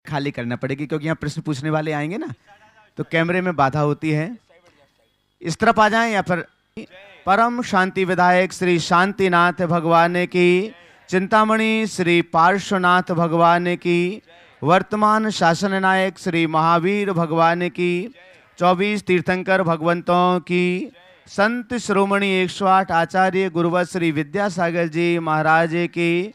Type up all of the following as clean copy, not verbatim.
खाली करना पड़ेगी, क्योंकि यहाँ प्रश्न पूछने वाले आएंगे ना, तो कैमरे में बाधा होती है। इस तरफ आ जाएं या फिर परम शांति विधायक श्री शांतिनाथ भगवान की, चिंतामणि श्री पार्श्वनाथ भगवान की, वर्तमान शासन नायक श्री महावीर भगवान की, 24 तीर्थंकर भगवंतों की, संत श्रोमणी 108 आचार्य गुरुवत श्री विद्यासागर जी महाराज की,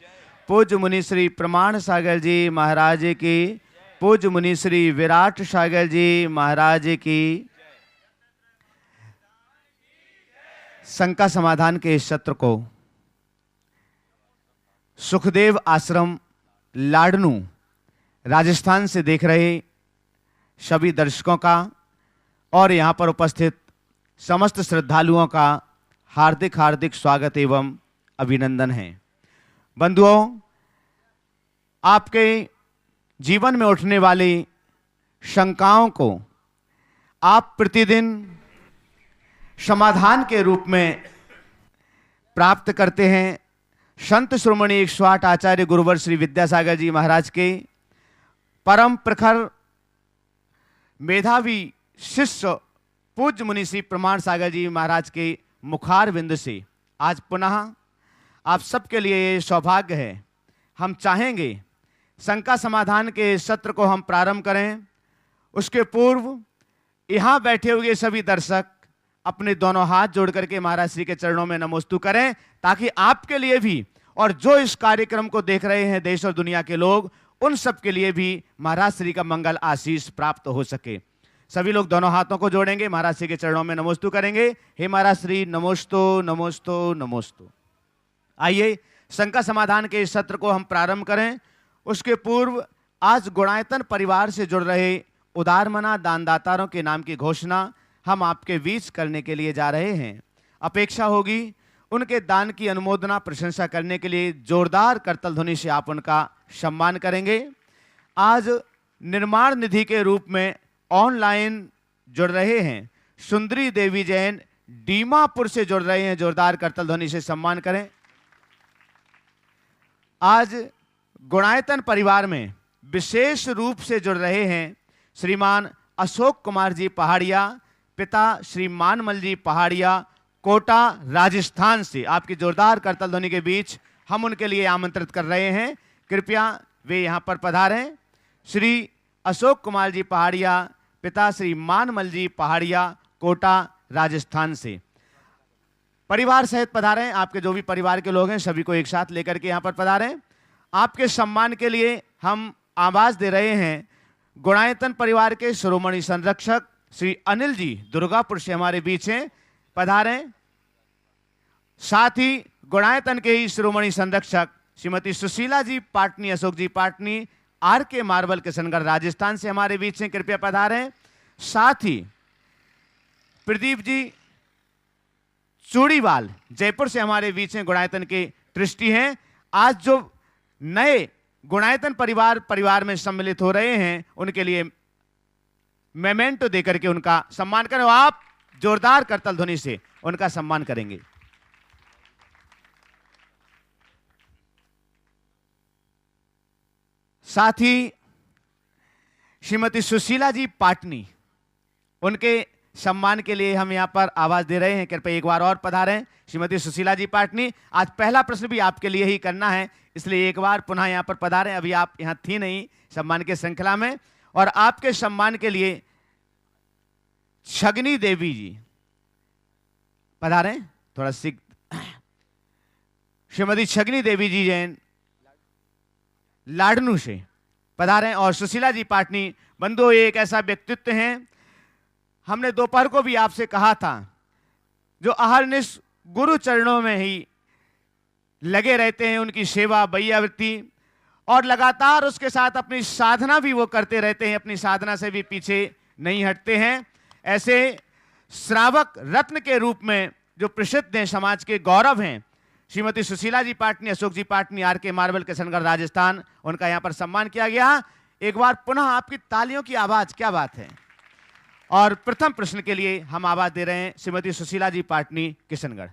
पूज्य मुनि श्री प्रमाण सागर जी महाराज की, पूज्य मुनि श्री विराट सागर जी महाराज की। शंका समाधान के इस सत्र को सुखदेव आश्रम लाडनू राजस्थान से देख रहे सभी दर्शकों का और यहां पर उपस्थित समस्त श्रद्धालुओं का हार्दिक हार्दिक स्वागत एवं अभिनंदन है। बंधुओं, आपके जीवन में उठने वाली शंकाओं को आप प्रतिदिन समाधान के रूप में प्राप्त करते हैं। संत श्रोमणी 108 आचार्य गुरुवर श्री विद्यासागर जी महाराज के परम प्रखर मेधावी शिष्य पूज्य मुनि श्री प्रमाण सागर जी महाराज के मुखार बिंद से आज पुनः आप सबके लिए ये सौभाग्य है। हम चाहेंगे शंका समाधान के सत्र को हम प्रारंभ करें। उसके पूर्व यहां बैठे हुए सभी दर्शक अपने दोनों हाथ जोड़ करके महाराज श्री के चरणों में नमोस्तु करें, ताकि आपके लिए भी और जो इस कार्यक्रम को देख रहे हैं देश और दुनिया के लोग, उन सब के लिए भी महाराज श्री का मंगल आशीष प्राप्त हो सके। सभी लोग दोनों हाथों को जोड़ेंगे, महाराज श्री के चरणों में नमोस्तु करेंगे। हे महाराज श्री, नमोस्तु नमोस्तु नमोस्तु। आइए शंका समाधान के इस सत्र को हम प्रारंभ करें। उसके पूर्व आज गुणायतन परिवार से जुड़ रहे उदारमना दानदाताओं के नाम की घोषणा हम आपके बीच करने के लिए जा रहे हैं। अपेक्षा होगी उनके दान की अनुमोदना प्रशंसा करने के लिए जोरदार करतल ध्वनि से आप उनका सम्मान करेंगे। आज निर्माण निधि के रूप में ऑनलाइन जुड़ रहे हैं सुंदरी देवी जैन दीमापुर से जुड़ रहे हैं, जोरदार करतल ध्वनि से सम्मान करें। आज गुणायतन परिवार में विशेष रूप से जुड़ रहे हैं श्रीमान अशोक कुमार जी पहाड़िया, पिता श्री मानमल जी पहाड़िया, कोटा राजस्थान से। आपकी जोरदार करतल ध्वनि के बीच हम उनके लिए आमंत्रित कर रहे हैं, कृपया वे यहां पर पधारें। श्री अशोक कुमार जी पहाड़िया, पिता श्री मानमल जी पहाड़िया, कोटा राजस्थान से परिवार सहित पधारें। आपके जो भी परिवार के लोग हैं सभी को एक साथ लेकर के यहां पर पधारें। आपके सम्मान के लिए हम आवाज दे रहे हैं गुणायतन परिवार के शिरोमणि संरक्षक श्री अनिल जी दुर्गापुर से हमारे बीच हैं, पधारें। साथ ही गुणायतन के ही शिरोमणि संरक्षक श्रीमती सुशीला जी पाटनी, अशोक जी पाटनी, आर के मार्बल किशनगढ़ राजस्थान से हमारे बीच हैं, कृपया पधारें। साथ ही प्रदीप जी चूड़ीवाल जयपुर से हमारे बीच हैं, गुणायतन के ट्रस्टी हैं। आज जो नए गुणायतन परिवार में सम्मिलित हो रहे हैं उनके लिए मेमेंटो देकर के उनका सम्मान करें। आप जोरदार करतल ध्वनि से उनका सम्मान करेंगे। साथ ही श्रीमती सुशीला जी पाटनी, उनके सम्मान के लिए हम यहां पर आवाज दे रहे हैं, कृपया एक बार और पधारें। श्रीमती सुशीला जी पाटनी, आज पहला प्रश्न भी आपके लिए ही करना है, इसलिए एक बार पुनः यहां पर पधारें। अभी आप यहां थी नहीं सम्मान के श्रृंखला में, और आपके सम्मान के लिए छगनी देवी जी पधारें। थोड़ा सीख श्रीमती छगनी देवी जी जैन लाडनू से पधारें। और सुशीला जी पाटनी, बंधु ये एक ऐसा व्यक्तित्व हैं, हमने दोपहर को भी आपसे कहा था, जो अहरनिश गुरु चरणों में ही लगे रहते हैं, उनकी सेवा वैयावृत्ति, और लगातार उसके साथ अपनी साधना भी वो करते रहते हैं, अपनी साधना से भी पीछे नहीं हटते हैं। ऐसे श्रावक रत्न के रूप में जो प्रसिद्ध हैं, समाज के गौरव हैं, श्रीमती सुशीला जी पाटनी, अशोक जी पाटनी, आर के मार्बल किशनगढ़ राजस्थान, उनका यहां पर सम्मान किया गया। एक बार पुनः आपकी तालियों की आवाज, क्या बात है। और प्रथम प्रश्न के लिए हम आवाज दे रहे हैं श्रीमती सुशीला जी पाटनी, किशनगढ़।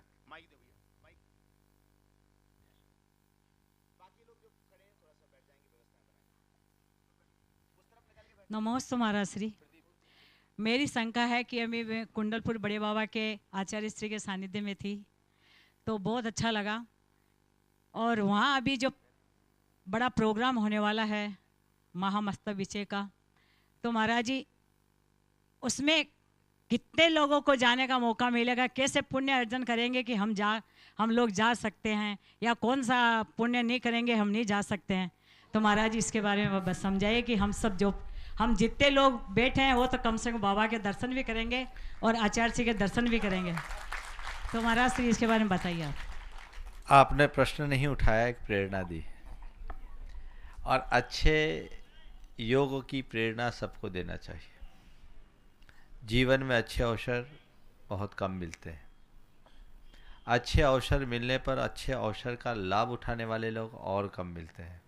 नमोस्तु महाराज श्री। मेरी शंका है कि अभी मैं कुंडलपुर बड़े बाबा के आचार्य श्री के सानिध्य में थी तो बहुत अच्छा लगा, और वहाँ अभी जो बड़ा प्रोग्राम होने वाला है महामस्तविजय का, तो महाराज जी उसमें कितने लोगों को जाने का मौका मिलेगा, कैसे पुण्य अर्जन करेंगे कि हम लोग जा सकते हैं, या कौन सा पुण्य नहीं करेंगे हम नहीं जा सकते हैं। तो महाराज जी इसके बारे में बस समझाइए कि हम जितने लोग बैठे हैं वो तो कम से कम बाबा के दर्शन भी करेंगे और आचार्य जी के दर्शन भी करेंगे। तो महाराज श्री इसके बारे में बताइए आप। आपने प्रश्न नहीं उठाया, एक प्रेरणा दी, और अच्छे योग की प्रेरणा सबको देना चाहिए। जीवन में अच्छे अवसर बहुत कम मिलते हैं। अच्छे अवसर मिलने पर अच्छे अवसर का लाभ उठाने वाले लोग और कम मिलते हैं।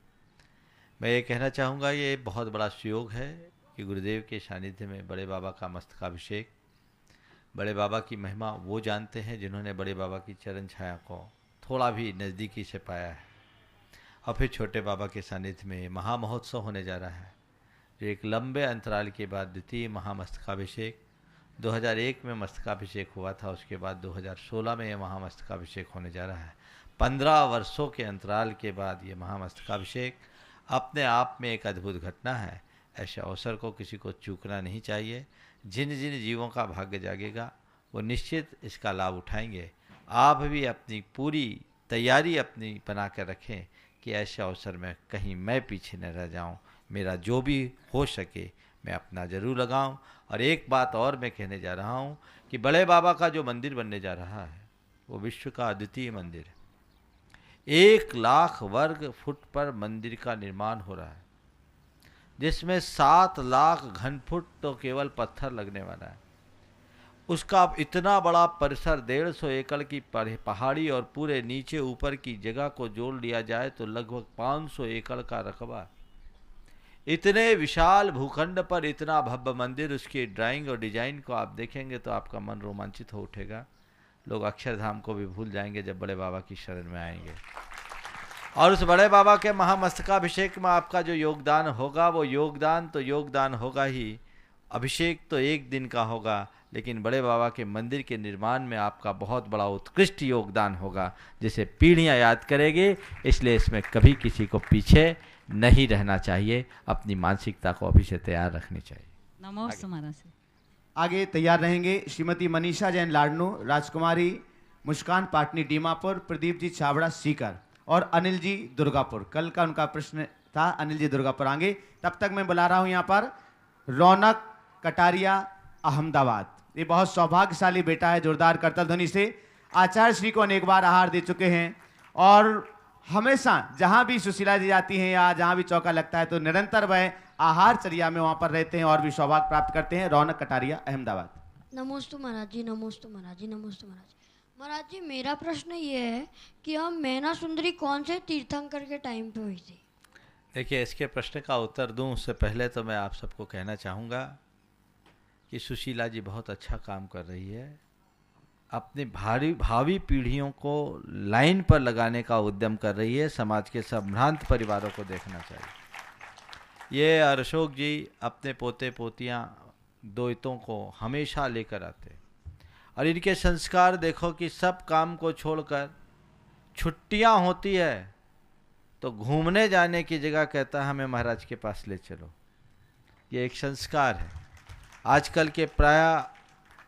मैं ये कहना चाहूँगा, ये बहुत बड़ा सुयोग है कि गुरुदेव के सानिध्य में बड़े बाबा का मस्तकाभिषेक, बड़े बाबा की महिमा वो जानते हैं जिन्होंने बड़े बाबा की चरण छाया को थोड़ा भी नज़दीकी से पाया है। और फिर छोटे बाबा के सानिध्य में महामहोत्सव होने जा रहा है, जो एक लंबे अंतराल के बाद द्वितीय महामस्तकाभिषेक। 2001 में मस्तकाभिषेक हुआ था, उसके बाद 2016 में यह महामस्तकाभिषेक होने जा रहा है। 15 वर्षों के अंतराल के बाद ये महामस्तकाभिषेक अपने आप में एक अद्भुत घटना है। ऐसे अवसर को किसी को चूकना नहीं चाहिए। जिन जिन जीवों का भाग्य जागेगा वो निश्चित इसका लाभ उठाएंगे। आप भी अपनी पूरी तैयारी अपनी बना कर रखें कि ऐसे अवसर में कहीं मैं पीछे न रह जाऊं। मेरा जो भी हो सके मैं अपना ज़रूर लगाऊं। और एक बात और मैं कहने जा रहा हूं कि बड़े बाबा का जो मंदिर बनने जा रहा है वो विश्व का अद्वितीय मंदिर है। 1 लाख वर्ग फुट पर मंदिर का निर्माण हो रहा है, जिसमें 7 लाख घन फुट तो केवल पत्थर लगने वाला है। उसका अब इतना बड़ा परिसर 150 एकड़ की पहाड़ी और पूरे नीचे ऊपर की जगह को जोड़ लिया जाए तो लगभग 500 एकड़ का रकबा। इतने विशाल भूखंड पर इतना भव्य मंदिर, उसकी ड्राइंग और डिजाइन को आप देखेंगे तो आपका मन रोमांचित हो उठेगा। लोग अक्षरधाम को भी भूल जाएंगे जब बड़े बाबा की शरण में आएंगे। और उस बड़े बाबा के महामस्तकाभिषेक में आपका जो योगदान होगा वो योगदान होगा ही। अभिषेक तो एक दिन का होगा, लेकिन बड़े बाबा के मंदिर के निर्माण में आपका बहुत बड़ा उत्कृष्ट योगदान होगा, जिसे पीढ़ियां याद करेंगे। इसलिए इसमें कभी किसी को पीछे नहीं रहना चाहिए, अपनी मानसिकता को अभी से तैयार रखनी चाहिए। नमोस्तु महाराज श्री। आगे तैयार रहेंगे श्रीमती मनीषा जैन लाडनू, राजकुमारी मुस्कान पाटनी डीमापुर, प्रदीप जी छाबड़ा सीकर और अनिल जी दुर्गापुर। कल का उनका प्रश्न था, अनिल जी दुर्गापुर आएंगे। तब तक मैं बुला रहा हूं यहाँ पर रौनक कटारिया अहमदाबाद। ये बहुत सौभाग्यशाली बेटा है, जोरदार करतल ध्वनि से आचार्य श्री को अनेक बार आहार दे चुके हैं और हमेशा जहां भी सुशीला जी जाती हैं या जहां भी चौका लगता है तो निरंतर वह आहार चर्या में वहां पर रहते हैं और भी सौभाग्य प्राप्त करते हैं। रौनक कटारिया अहमदाबाद। नमोस्तु महाराज जी, नमोस्तु महाराज जी, नमोस्तु महाराज जी। महाराज जी मेरा प्रश्न ये है कि हम मैना सुंदरी कौन से तीर्थंकर के टाइम पे हुई थी? देखिए, इसके प्रश्न का उत्तर दूं उससे पहले तो मैं आप सबको कहना चाहूँगा कि सुशीला जी बहुत अच्छा काम कर रही है। अपनी भावी पीढ़ियों को लाइन पर लगाने का उद्यम कर रही है। समाज के संभ्रांत परिवारों को देखना चाहिए। ये अशोक जी अपने पोते पोतियाँ दोइतों को हमेशा लेकर आते, और इनके संस्कार देखो कि सब काम को छोड़कर छुट्टियां होती है तो घूमने जाने की जगह कहता है हमें महाराज के पास ले चलो। ये एक संस्कार है। आजकल के प्राय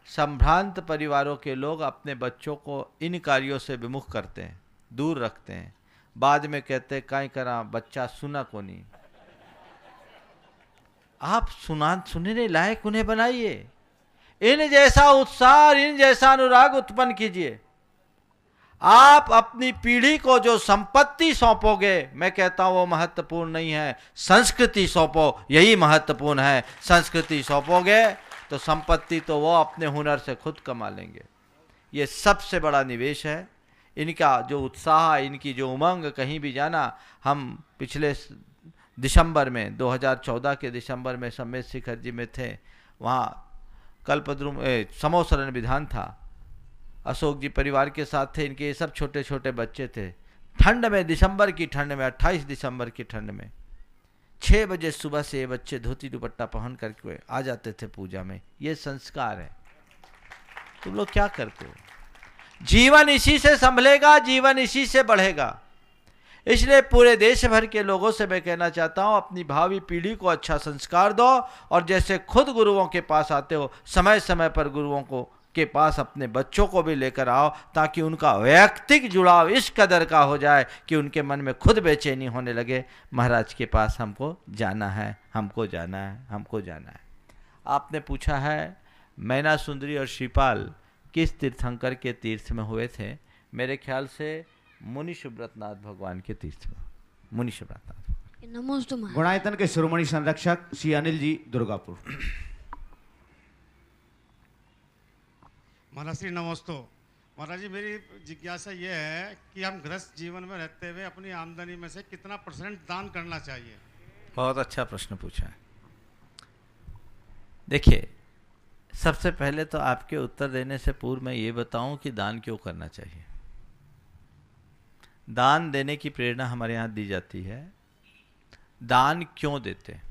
संभ्रांत परिवारों के लोग अपने बच्चों को इन कार्यों से विमुख करते हैं, दूर रखते हैं। बाद में कहते हैं काई करा बच्चा सुना को नहीं। आप सुनने लायक उन्हें बनाइए, इन जैसा उत्साह, इन जैसा अनुराग उत्पन्न कीजिए। आप अपनी पीढ़ी को जो संपत्ति सौंपोगे, मैं कहता हूं वो महत्वपूर्ण नहीं है, संस्कृति सौंपो, यही महत्वपूर्ण है। संस्कृति सौंपोगे तो संपत्ति तो वो अपने हुनर से खुद कमा लेंगे। ये सबसे बड़ा निवेश है। इनका जो उत्साह, इनकी जो उमंग, कहीं भी जाना। हम पिछले दिसंबर में 2014 के दिसंबर में सम्मेद शिखर जी में थे, वहाँ कल्पद्रुम समोसरण विधान था। अशोक जी परिवार के साथ थे, इनके सब छोटे छोटे बच्चे थे। ठंड में, दिसंबर की ठंड में, 28 दिसंबर की ठंड में 6 बजे सुबह से ये बच्चे धोती दुपट्टा पहन करके आ जाते थे पूजा में। ये संस्कार है। तुम लोग क्या करते हो? जीवन इसी से संभलेगा, जीवन इसी से बढ़ेगा। इसलिए पूरे देश भर के लोगों से मैं कहना चाहता हूं, अपनी भावी पीढ़ी को अच्छा संस्कार दो, और जैसे खुद गुरुओं के पास आते हो, समय समय पर गुरुओं को के पास अपने बच्चों को भी लेकर आओ, ताकि उनका वैयक्तिक जुड़ाव इस कदर का हो जाए कि उनके मन में खुद बेचैनी होने लगे, महाराज के पास हमको जाना है, हमको जाना है, हमको जाना है। आपने पूछा है मैना सुंदरी और श्रीपाल किस तीर्थंकर के तीर्थ में हुए थे? मेरे ख्याल से मुनि सुब्रतनाथ भगवान के तीर्थ में, मुनि सुब्रतनाथ। नमोस्तु महाराज। गुणायतन के शिरोमणि संरक्षक श्री अनिल जी दुर्गापुर। महाराज श्री नमोस्तु। महाराज जी, मेरी जिज्ञासा ये है कि हम गृहस्थ जीवन में रहते हुए अपनी आमदनी में से कितना % दान करना चाहिए? बहुत अच्छा प्रश्न पूछा है। देखिए, सबसे पहले तो आपके उत्तर देने से पूर्व मैं ये बताऊं कि दान क्यों करना चाहिए। दान देने की प्रेरणा हमारे यहाँ दी जाती है। दान क्यों देते हैं?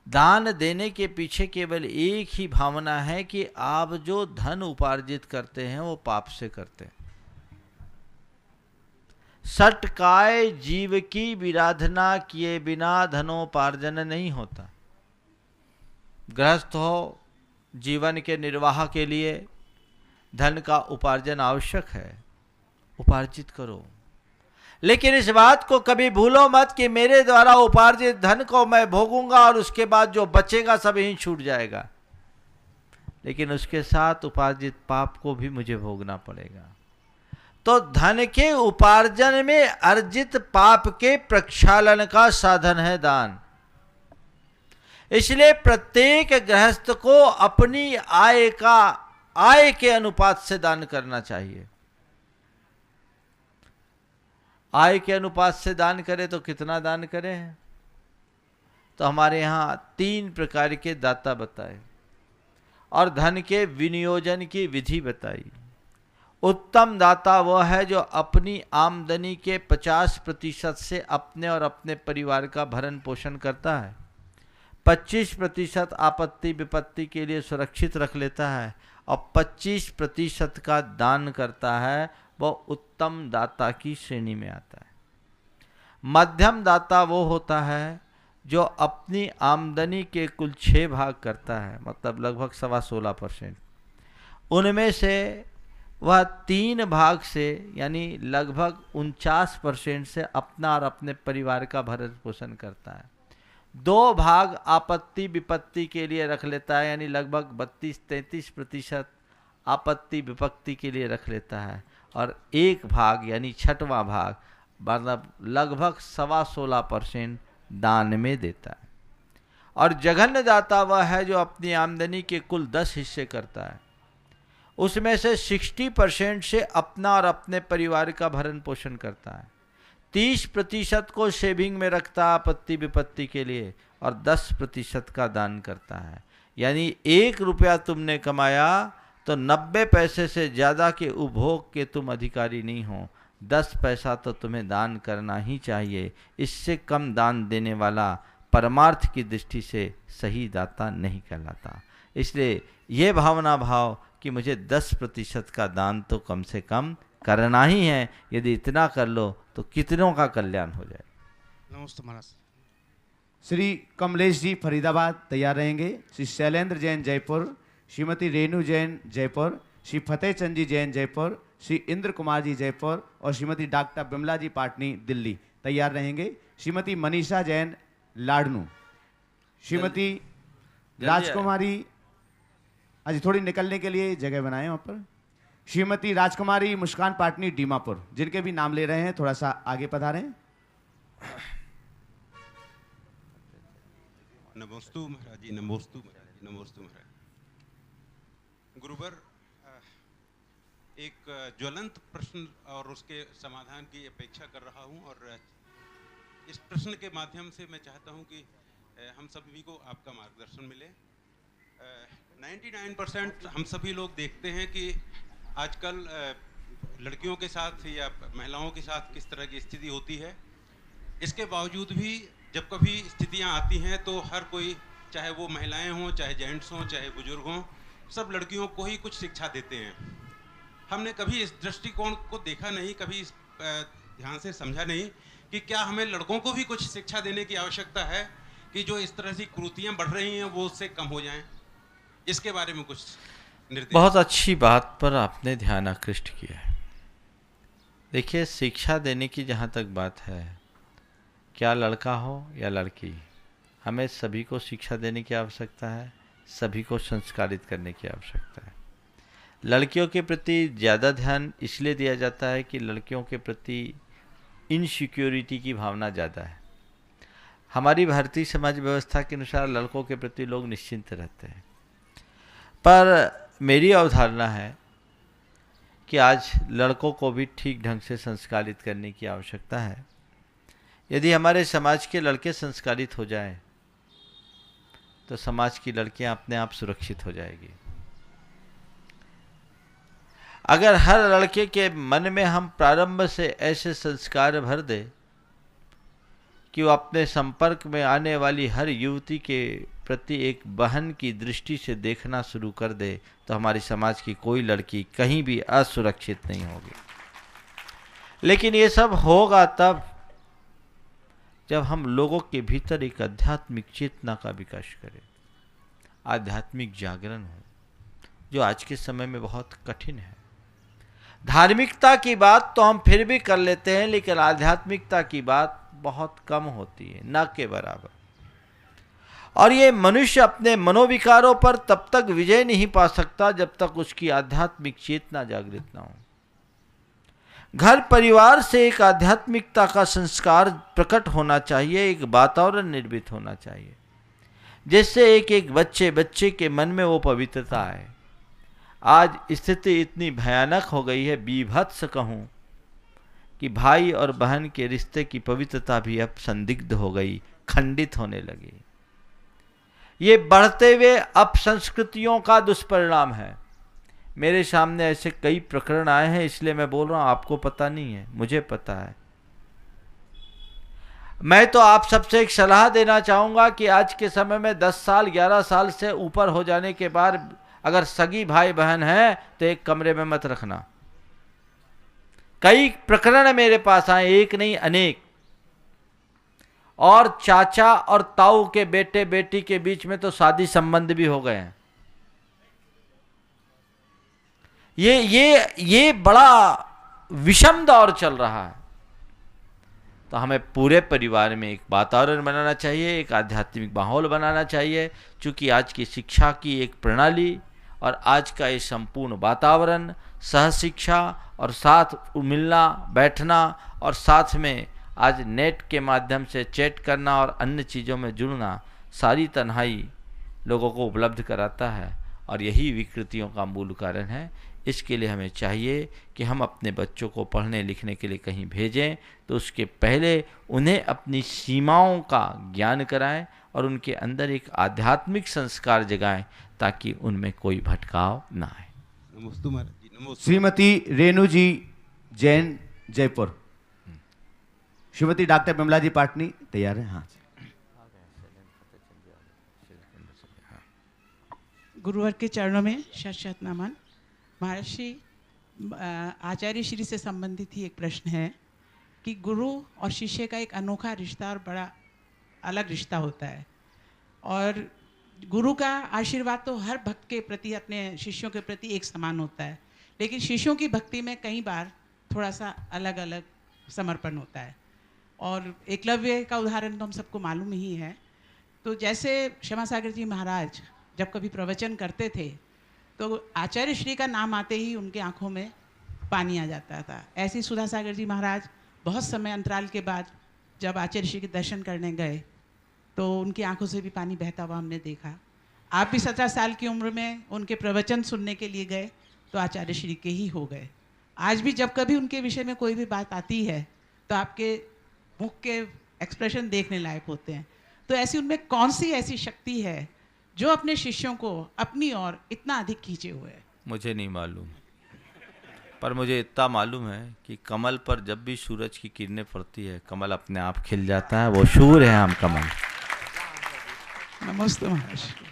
दान देने के पीछे केवल एक ही भावना है कि आप जो धन उपार्जित करते हैं वो पाप से करते हैं। सटकाए जीव की विराधना किए बिना धनोपार्जन नहीं होता। गृहस्थ हो, जीवन के निर्वाह के लिए धन का उपार्जन आवश्यक है, उपार्जित करो। लेकिन इस बात को कभी भूलो मत कि मेरे द्वारा उपार्जित धन को मैं भोगूंगा और उसके बाद जो बचेगा सब यहीं छूट जाएगा। लेकिन उसके साथ उपार्जित पाप को भी मुझे भोगना पड़ेगा। तो धन के उपार्जन में अर्जित पाप के प्रक्षालन का साधन है दान। इसलिए प्रत्येक गृहस्थ को अपनी आय के अनुपात से दान करना चाहिए। आय के अनुपात से दान करें तो कितना दान करें? तो हमारे यहाँ 3 प्रकार के दाता बताए और धन के विनियोजन की विधि बताई। उत्तम दाता वह है जो अपनी आमदनी के 50% से अपने और अपने परिवार का भरण पोषण करता है, 25% आपत्ति विपत्ति के लिए सुरक्षित रख लेता है और 25% का दान करता है। वह उत्तम दाता की श्रेणी में आता है। मध्यम दाता वो होता है जो अपनी आमदनी के कुल 6 भाग करता है, मतलब लगभग 16.25%। उनमें से वह 3 भाग से यानी लगभग 49% से अपना और अपने परिवार का भरण पोषण करता है। 2 भाग आपत्ति विपत्ति के लिए रख लेता है, यानी लगभग 32-33% आपत्ति विपत्ति के लिए रख लेता है, और 1 भाग यानी 6वां भाग मतलब लगभग 16.25% दान में देता है। और जघन्य दाता वह है जो अपनी आमदनी के कुल 10 हिस्से करता है, उसमें से 60% से अपना और अपने परिवार का भरण पोषण करता है, 30% को सेविंग में रखता है आपत्ति विपत्ति के लिए, और 10% का दान करता है। यानी 1 रुपया तुमने कमाया तो 90 पैसे से ज़्यादा के उपभोग के तुम अधिकारी नहीं हो, 10 पैसा तो तुम्हें दान करना ही चाहिए। इससे कम दान देने वाला परमार्थ की दृष्टि से सही दाता नहीं कहलाता। इसलिए ये भावना भाव कि मुझे 10% का दान तो कम से कम करना ही है। यदि इतना कर लो तो कितनों का कल्याण हो जाए। नमस्ते महाराज। श्री कमलेश जी फरीदाबाद तैयार रहेंगे। श्री शैलेंद्र जैन जयपुर, श्रीमती रेणु जैन जयपुर, श्री फतेह चंद जी जैन जयपुर, श्री इंद्र कुमार जी जयपुर और श्रीमती डॉक्टर बिमला जी पाटनी दिल्ली तैयार रहेंगे। श्रीमती मनीषा जैन लाडनू, श्रीमती राजकुमारी आज थोड़ी निकलने के लिए जगह बनाए वहाँ पर, श्रीमती राजकुमारी मुस्कान पाटनी दीमापुर, जिनके भी नाम ले रहे हैं थोड़ा सा आगे पधारें। नमोस्तु महाराज जी, नमोस्तु महाराज जी, नमोस्तु महाराज। गुरुवर, एक ज्वलंत प्रश्न और उसके समाधान की अपेक्षा कर रहा हूं, और इस प्रश्न के माध्यम से मैं चाहता हूं कि हम सभी को आपका मार्गदर्शन मिले। 99% हम सभी लोग देखते हैं कि आजकल लड़कियों के साथ या महिलाओं के साथ किस तरह की स्थिति होती है। इसके बावजूद भी जब कभी स्थितियां आती हैं तो हर कोई, चाहे वो महिलाएं हों, चाहे जेंट्स हों, चाहे बुजुर्ग हों, सब लड़कियों को ही कुछ शिक्षा देते हैं। हमने कभी इस दृष्टिकोण को देखा नहीं, कभी इस ध्यान से समझा नहीं कि क्या हमें लड़कों को भी कुछ शिक्षा देने की आवश्यकता है कि जो इस तरह की कुरीतियां बढ़ रही हैं वो उससे कम हो जाएं। इसके बारे में कुछ निर्देश। बहुत अच्छी बात पर आपने ध्यान आकृष्ट किया है। देखिए, शिक्षा देने की जहाँ तक बात है, क्या लड़का हो या लड़की, हमें सभी को शिक्षा देने की आवश्यकता है, सभी को संस्कारित करने की आवश्यकता है। लड़कियों के प्रति ज़्यादा ध्यान इसलिए दिया जाता है कि लड़कियों के प्रति इनसिक्योरिटी की भावना ज़्यादा है। हमारी भारतीय समाज व्यवस्था के अनुसार लड़कों के प्रति लोग निश्चिंत रहते हैं, पर मेरी अवधारणा है कि आज लड़कों को भी ठीक ढंग से संस्कारित करने की आवश्यकता है। यदि हमारे समाज के लड़के संस्कारित हो जाएं, तो समाज की लड़कियां अपने आप सुरक्षित हो जाएगी। अगर हर लड़के के मन में हम प्रारंभ से ऐसे संस्कार भर दे कि वो अपने संपर्क में आने वाली हर युवती के प्रति एक बहन की दृष्टि से देखना शुरू कर दे, तो हमारी समाज की कोई लड़की कहीं भी असुरक्षित नहीं होगी। लेकिन ये सब होगा तब जब हम लोगों के भीतर एक आध्यात्मिक चेतना का विकास करें, आध्यात्मिक जागरण हो, जो आज के समय में बहुत कठिन है। धार्मिकता की बात तो हम फिर भी कर लेते हैं, लेकिन आध्यात्मिकता की बात बहुत कम होती है, न के बराबर। और ये मनुष्य अपने मनोविकारों पर तब तक विजय नहीं पा सकता जब तक उसकी आध्यात्मिक चेतना जागृत ना हो। घर परिवार से एक आध्यात्मिकता का संस्कार प्रकट होना चाहिए, एक वातावरण निर्मित होना चाहिए, जिससे एक एक बच्चे के मन में वो पवित्रता आए। आज स्थिति इतनी भयानक हो गई है, बीभत्स कहूँ, कि भाई और बहन के रिश्ते की पवित्रता भी अब संदिग्ध हो गई, खंडित होने लगी। ये बढ़ते हुए अपसंस्कृतियों का दुष्परिणाम है। मेरे सामने ऐसे कई प्रकरण आए हैं, इसलिए मैं बोल रहा हूं, आपको पता नहीं है, मुझे पता है। मैं तो आप सबसे एक सलाह देना चाहूंगा कि आज के समय में 10 साल 11 साल से ऊपर हो जाने के बाद अगर सगी भाई बहन है तो एक कमरे में मत रखना। कई प्रकरण मेरे पास आए, एक नहीं अनेक। और चाचा और ताऊ के बेटे बेटी के बीच में तो शादी संबंध भी हो गए हैं। ये बड़ा विषम दौर चल रहा है। तो हमें पूरे परिवार में एक वातावरण बनाना चाहिए, एक आध्यात्मिक माहौल बनाना चाहिए। क्योंकि आज की शिक्षा की एक प्रणाली और आज का ये संपूर्ण वातावरण, सह शिक्षा और साथ मिलना बैठना और साथ में आज नेट के माध्यम से चैट करना और अन्य चीज़ों में जुड़ना, सारी तन्हाई लोगों को उपलब्ध कराता है और यही विकृतियों का मूल कारण है। इसके लिए हमें चाहिए कि हम अपने बच्चों को पढ़ने लिखने के लिए कहीं भेजें तो उसके पहले उन्हें अपनी सीमाओं का ज्ञान कराएं और उनके अंदर एक आध्यात्मिक संस्कार जगाएं, ताकि उनमें कोई भटकाव ना आए। नमोस्तु महाराज जी। नमोस्तु। श्रीमती रेणु जी जैन, जयपुर। श्रीमती डॉक्टर बिमला जी पाटनी तैयार है? हाँ। गुरुवर के चरणों में शत शत नमन। महर्षि आचार्य श्री से संबंधित ही एक प्रश्न है कि गुरु और शिष्य का एक अनोखा रिश्ता और बड़ा अलग रिश्ता होता है, और गुरु का आशीर्वाद तो हर भक्त के प्रति, अपने शिष्यों के प्रति एक समान होता है, लेकिन शिष्यों की भक्ति में कई बार थोड़ा सा अलग अलग समर्पण होता है। और एकलव्य का उदाहरण तो हम सबको मालूम ही है। तो जैसे क्षमा सागर जी महाराज जब कभी प्रवचन करते थे तो आचार्य श्री का नाम आते ही उनके आंखों में पानी आ जाता था। ऐसे ही सुधा सागर जी महाराज बहुत समय अंतराल के बाद जब आचार्य श्री के दर्शन करने गए तो उनकी आंखों से भी पानी बहता हुआ हमने देखा। आप भी 17 साल की उम्र में उनके प्रवचन सुनने के लिए गए तो आचार्य श्री के ही हो गए। आज भी जब कभी उनके विषय में कोई भी बात आती है तो आपके मुख के एक्सप्रेशन देखने लायक होते हैं। तो ऐसी उनमें कौन सी ऐसी शक्ति है जो अपने शिष्यों को अपनी ओर इतना अधिक खींचे हुए है? मुझे नहीं मालूम, पर मुझे इतना मालूम है कि कमल पर जब भी सूरज की किरणें पड़ती है कमल अपने आप खिल जाता है। वो शूर है हम कमल। नमस्ते महर्षि।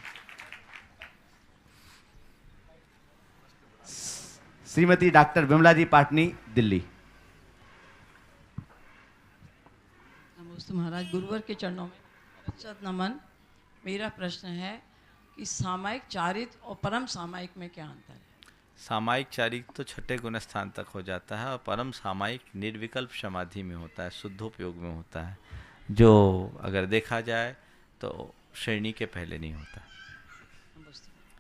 श्रीमती डॉक्टर विमला जी पाटनी, दिल्ली। नमस्ते महाराज, गुरुवर के चरणों में सत नमन। मेरा प्रश्न है कि सामायिक चारित्र और परम सामायिक में क्या अंतर है? सामायिक चारित्र तो छठे गुण स्थान तक हो जाता है और परम सामायिक निर्विकल्प समाधि में होता है, शुद्धोपयोग में होता है, जो अगर देखा जाए तो श्रेणी के पहले नहीं होता।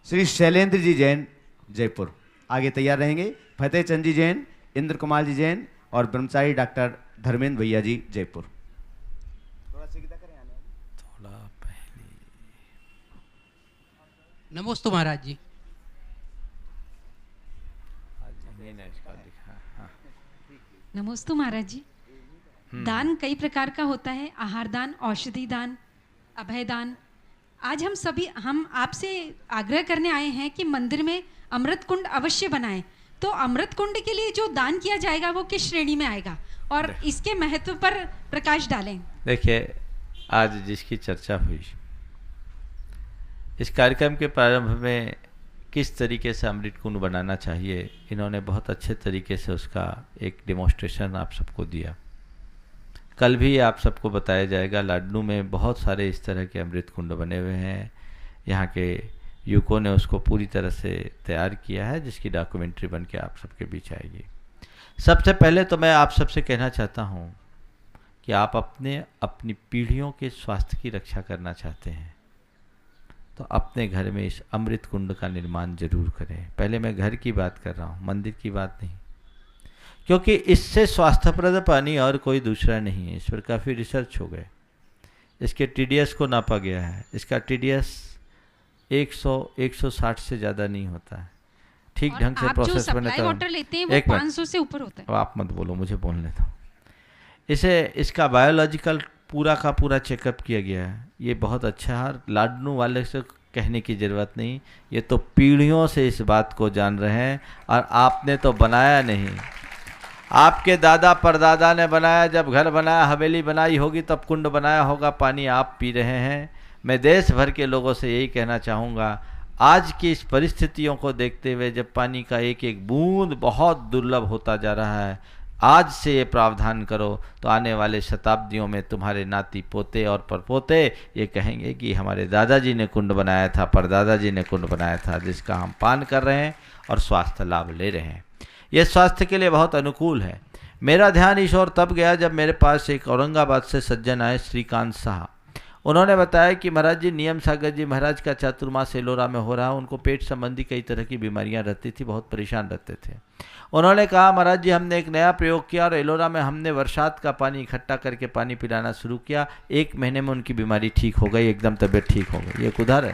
श्री शैलेंद्र जी जैन, जयपुर, आगे तैयार रहेंगे। फतेह चंद जी जैन, इंद्र कुमार जी जैन और ब्रह्मचारी डॉक्टर धर्मेंद्र भैया जी, जयपुर। थोड़ा पहले। नमोस्तु महाराज जी। हाँ। नमोस्तु महाराज जी। दान कई प्रकार का होता है, आहार दान, औषधि दान, अभय दान। आज हम आपसे आग्रह करने आए हैं कि मंदिर में अमृत कुंड अवश्य बनाएं। तो अमृत कुंड के लिए जो दान किया जाएगा वो किस श्रेणी में आएगा और इसके महत्व पर प्रकाश डालें। देखिए, आज जिसकी चर्चा हुई, इस कार्यक्रम के प्रारंभ में किस तरीके से अमृत कुंड बनाना चाहिए, इन्होंने बहुत अच्छे तरीके से उसका एक डेमोन्स्ट्रेशन आप सबको दिया। कल भी आप सबको बताया जाएगा, लाडनू में बहुत सारे इस तरह के अमृत कुंड बने हुए हैं। यहाँ के युवकों ने उसको पूरी तरह से तैयार किया है, जिसकी डॉक्यूमेंट्री बन के आप सबके बीच आएगी। सबसे पहले तो मैं आप सबसे कहना चाहता हूँ कि आप अपनी पीढ़ियों के स्वास्थ्य की रक्षा करना चाहते हैं तो अपने घर में इस अमृत कुंड का निर्माण जरूर करें। पहले मैं घर की बात कर रहा हूँ, मंदिर की बात नहीं, क्योंकि इससे स्वास्थ्यप्रद पानी और कोई दूसरा नहीं है। इस पर काफ़ी रिसर्च हो गए, इसके TDS को नापा गया है। इसका TDS 100-160 से ज़्यादा नहीं होता है, ठीक ढंग से प्रोसेस बने तो। वाटर लेते हैं वो 500 से ऊपर होता है। अब आप मत बोलो, मुझे बोलने दो। इसका बायोलॉजिकल पूरा का पूरा चेकअप किया गया है। ये बहुत अच्छा है, लाडनू वाले से कहने की ज़रूरत नहीं, ये तो पीढ़ियों से इस बात को जान रहे हैं और आपने तो बनाया नहीं, आपके दादा परदादा ने बनाया। जब घर बनाया, हवेली बनाई होगी, तब कुंड बनाया होगा, पानी आप पी रहे हैं। मैं देश भर के लोगों से यही कहना चाहूँगा, आज की इस परिस्थितियों को देखते हुए जब पानी का एक एक बूंद बहुत दुर्लभ होता जा रहा है, आज से ये प्रावधान करो तो आने वाले शताब्दियों में तुम्हारे नाती पोते और परपोते ये कहेंगे कि हमारे दादाजी ने कुंड बनाया था, परदादा जी ने कुंड बनाया था, जिसका हम पान कर रहे हैं और स्वास्थ्य लाभ ले रहे हैं। ये स्वास्थ्य के लिए बहुत अनुकूल है। मेरा ध्यान इस ओर तब गया जब मेरे पास एक औरंगाबाद से सज्जन आए, श्रीकांत शाह। उन्होंने बताया कि महाराज जी, नियम सागर जी महाराज का चातुर्मास एलोरा में हो रहा है, उनको पेट संबंधी कई तरह की बीमारियां रहती थी, बहुत परेशान रहते थे। उन्होंने कहा, महाराज जी हमने एक नया प्रयोग किया और एलोरा में हमने बरसात का पानी इकट्ठा करके पानी पिलाना शुरू किया। 1 महीने में उनकी बीमारी ठीक हो गई, एकदम तबीयत ठीक हो गई। ये एक उदाहरण।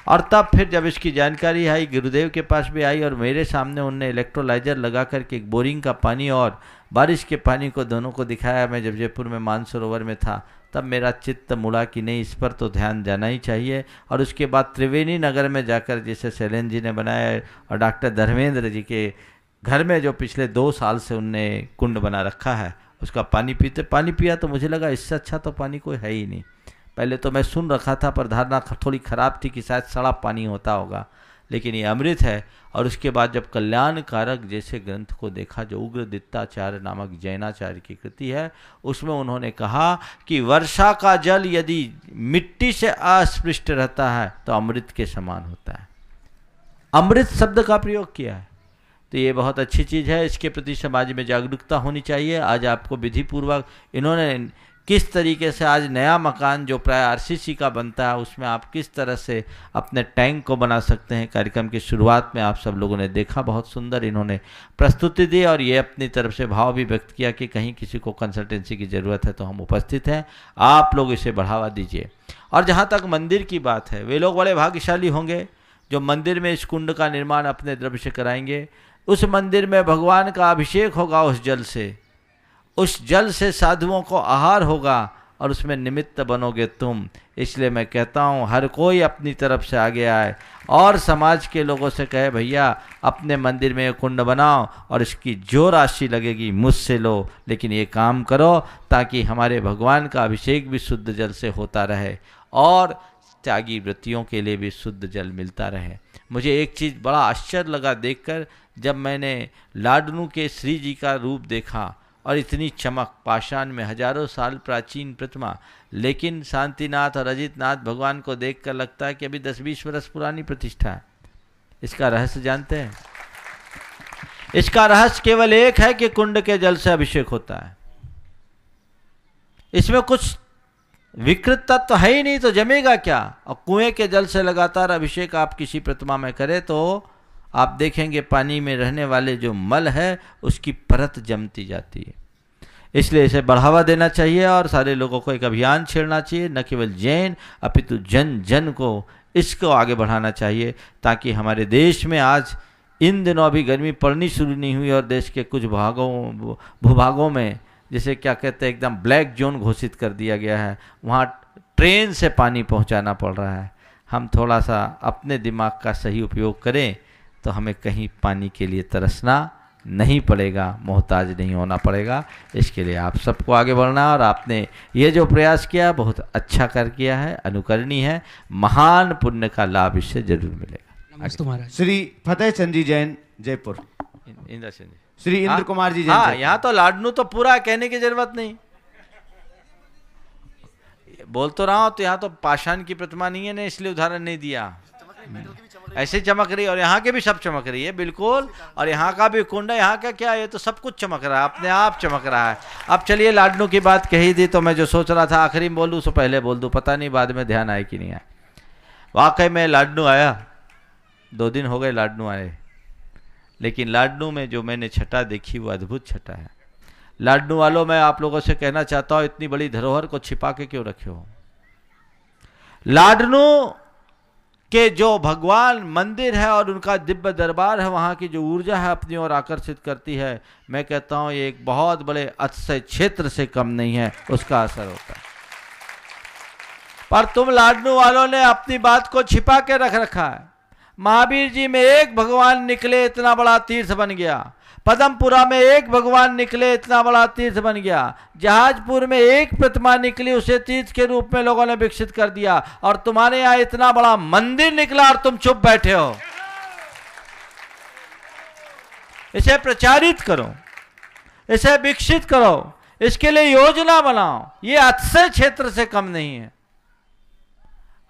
और तब फिर जब इसकी जानकारी आई, गुरुदेव के पास भी आई और मेरे सामने उनने इलेक्ट्रोलाइजर लगा करके एक बोरिंग का पानी और बारिश के पानी को दोनों को दिखाया। मैं जब जयपुर में मानसरोवर में था तब मेरा चित्त मुड़ा कि नहीं, इस पर तो ध्यान जाना ही चाहिए। और उसके बाद त्रिवेणी नगर में जाकर, जैसे शैलेंद्र जी ने बनाया और डॉक्टर धर्मेंद्र जी के घर में जो पिछले 2 साल से उनने कुंड बना रखा है, उसका पानी पिया तो मुझे लगा इससे अच्छा तो पानी कोई है ही नहीं। पहले तो मैं सुन रखा था पर धारणा थोड़ी ख़राब थी कि शायद सड़ा पानी होता होगा, लेकिन ये अमृत है। और उसके बाद जब कल्याणकारक जैसे ग्रंथ को देखा, जो उग्रदित्ताचार्य नामक जैनाचार्य की कृति है, उसमें उन्होंने कहा कि वर्षा का जल यदि मिट्टी से अस्पृष्ट रहता है तो अमृत के समान होता है। अमृत शब्द का प्रयोग किया है, तो ये बहुत अच्छी चीज़ है। इसके प्रति समाज में जागरूकता होनी चाहिए। आज आपको विधिपूर्वक इन्होंने किस तरीके से आज नया मकान जो प्राय RCC का बनता है, उसमें आप किस तरह से अपने टैंक को बना सकते हैं, कार्यक्रम की शुरुआत में आप सब लोगों ने देखा। बहुत सुंदर इन्होंने प्रस्तुति दी और ये अपनी तरफ से भाव भी व्यक्त किया कि कहीं किसी को कंसल्टेंसी की ज़रूरत है तो हम उपस्थित हैं, आप लोग इसे बढ़ावा दीजिए। और जहाँ तक मंदिर की बात है, वे लोग बड़े भाग्यशाली होंगे जो मंदिर में इस कुंड का निर्माण अपने द्रव्य से कराएंगे। उस मंदिर में भगवान का अभिषेक होगा, उस जल से साधुओं को आहार होगा और उसमें निमित्त बनोगे तुम। इसलिए मैं कहता हूँ हर कोई अपनी तरफ से आगे आए और समाज के लोगों से कहे भैया अपने मंदिर में कुंड बनाओ और इसकी जो राशि लगेगी मुझसे लो, लेकिन ये काम करो ताकि हमारे भगवान का अभिषेक भी शुद्ध जल से होता रहे और त्यागी वृत्तियों के लिए भी शुद्ध जल मिलता रहे। मुझे एक चीज़ बड़ा आश्चर्य लगा देखकर, जब मैंने लाडनू के श्री जी का रूप देखा और इतनी चमक, पाषाण में हजारों साल प्राचीन प्रतिमा, लेकिन शांतिनाथ और अजितनाथ भगवान को देखकर लगता है कि अभी 10-20 वर्ष पुरानी प्रतिष्ठा है। इसका रहस्य जानते हैं? इसका रहस्य केवल एक है कि कुंड के जल से अभिषेक होता है। इसमें कुछ विकृत तत्व है ही नहीं तो जमेगा क्या। और कुएं के जल से लगातार अभिषेक आप किसी प्रतिमा में करें तो आप देखेंगे पानी में रहने वाले जो मल है उसकी परत जमती जाती है। इसलिए इसे बढ़ावा देना चाहिए और सारे लोगों को एक अभियान छेड़ना चाहिए, न केवल जैन अपितु जन जन को इसको आगे बढ़ाना चाहिए, ताकि हमारे देश में आज इन दिनों अभी गर्मी पड़नी शुरू नहीं हुई और देश के कुछ भूभागों में जिसे क्या कहते हैं एकदम ब्लैक जोन घोषित कर दिया गया है, वहाँ ट्रेन से पानी पहुँचाना पड़ रहा है। हम थोड़ा सा अपने दिमाग का सही उपयोग करें तो हमें कहीं पानी के लिए तरसना नहीं पड़ेगा, मोहताज नहीं होना पड़ेगा। इसके लिए आप सबको आगे बढ़ना, और आपने ये जो प्रयास किया बहुत अच्छा कर किया है, अनुकरणीय है, महान पुण्य का लाभ इससे जरूर मिलेगा। नमस्ते महाराज। श्री फतेह चंद जी जैन जयपुर। इंद्र सिंह जी। श्री इंद्र कुमार जी जैन हाँ, जयपुर। यहाँ तो लाडनू तो पूरा कहने की जरूरत नहीं, बोल तो रहा हूँ। तो यहाँ तो पाषाण की प्रतिमा नहीं है ने, इसलिए उदाहरण नहीं दिया। ऐसे चमक रही है और यहाँ के भी सब चमक रही है बिल्कुल, और यहाँ का भी कुंड है, यहाँ का क्या है, ये तो सब कुछ चमक रहा है, अपने आप चमक रहा है। अब चलिए लाडनू की बात कही दी तो मैं जो सोच रहा था आखिरी में बोलूँ सो पहले बोल दूँ, पता नहीं बाद में ध्यान आए कि नहीं आए। वाकई में लाडनू आया, 2 दिन हो गए लाडनू आए, लेकिन लाडनू में जो मैंने छटा देखी वो अद्भुत छटा है। लाडनू वालों मैं आप लोगों से कहना चाहता हूँ, इतनी बड़ी धरोहर को छिपा के क्यों रखे हो। लाडनू के जो भगवान मंदिर है और उनका दिव्य दरबार है, वहाँ की जो ऊर्जा है अपनी ओर आकर्षित करती है। मैं कहता हूँ ये एक बहुत बड़े अतिशय क्षेत्र से कम नहीं है, उसका असर होता है। पर तुम लाडनू वालों ने अपनी बात को छिपा के रख रखा है। महावीर जी में एक भगवान निकले, इतना बड़ा तीर्थ बन गया। पदमपुरा में एक भगवान निकले, इतना बड़ा तीर्थ बन गया। जहाजपुर में एक प्रतिमा निकली, उसे तीर्थ के रूप में लोगों ने विकसित कर दिया, और तुम्हारे यहाँ इतना बड़ा मंदिर निकला और तुम चुप बैठे हो। इसे प्रचारित करो, इसे विकसित करो, इसके लिए योजना बनाओ। ये अतिशय क्षेत्र से कम नहीं है।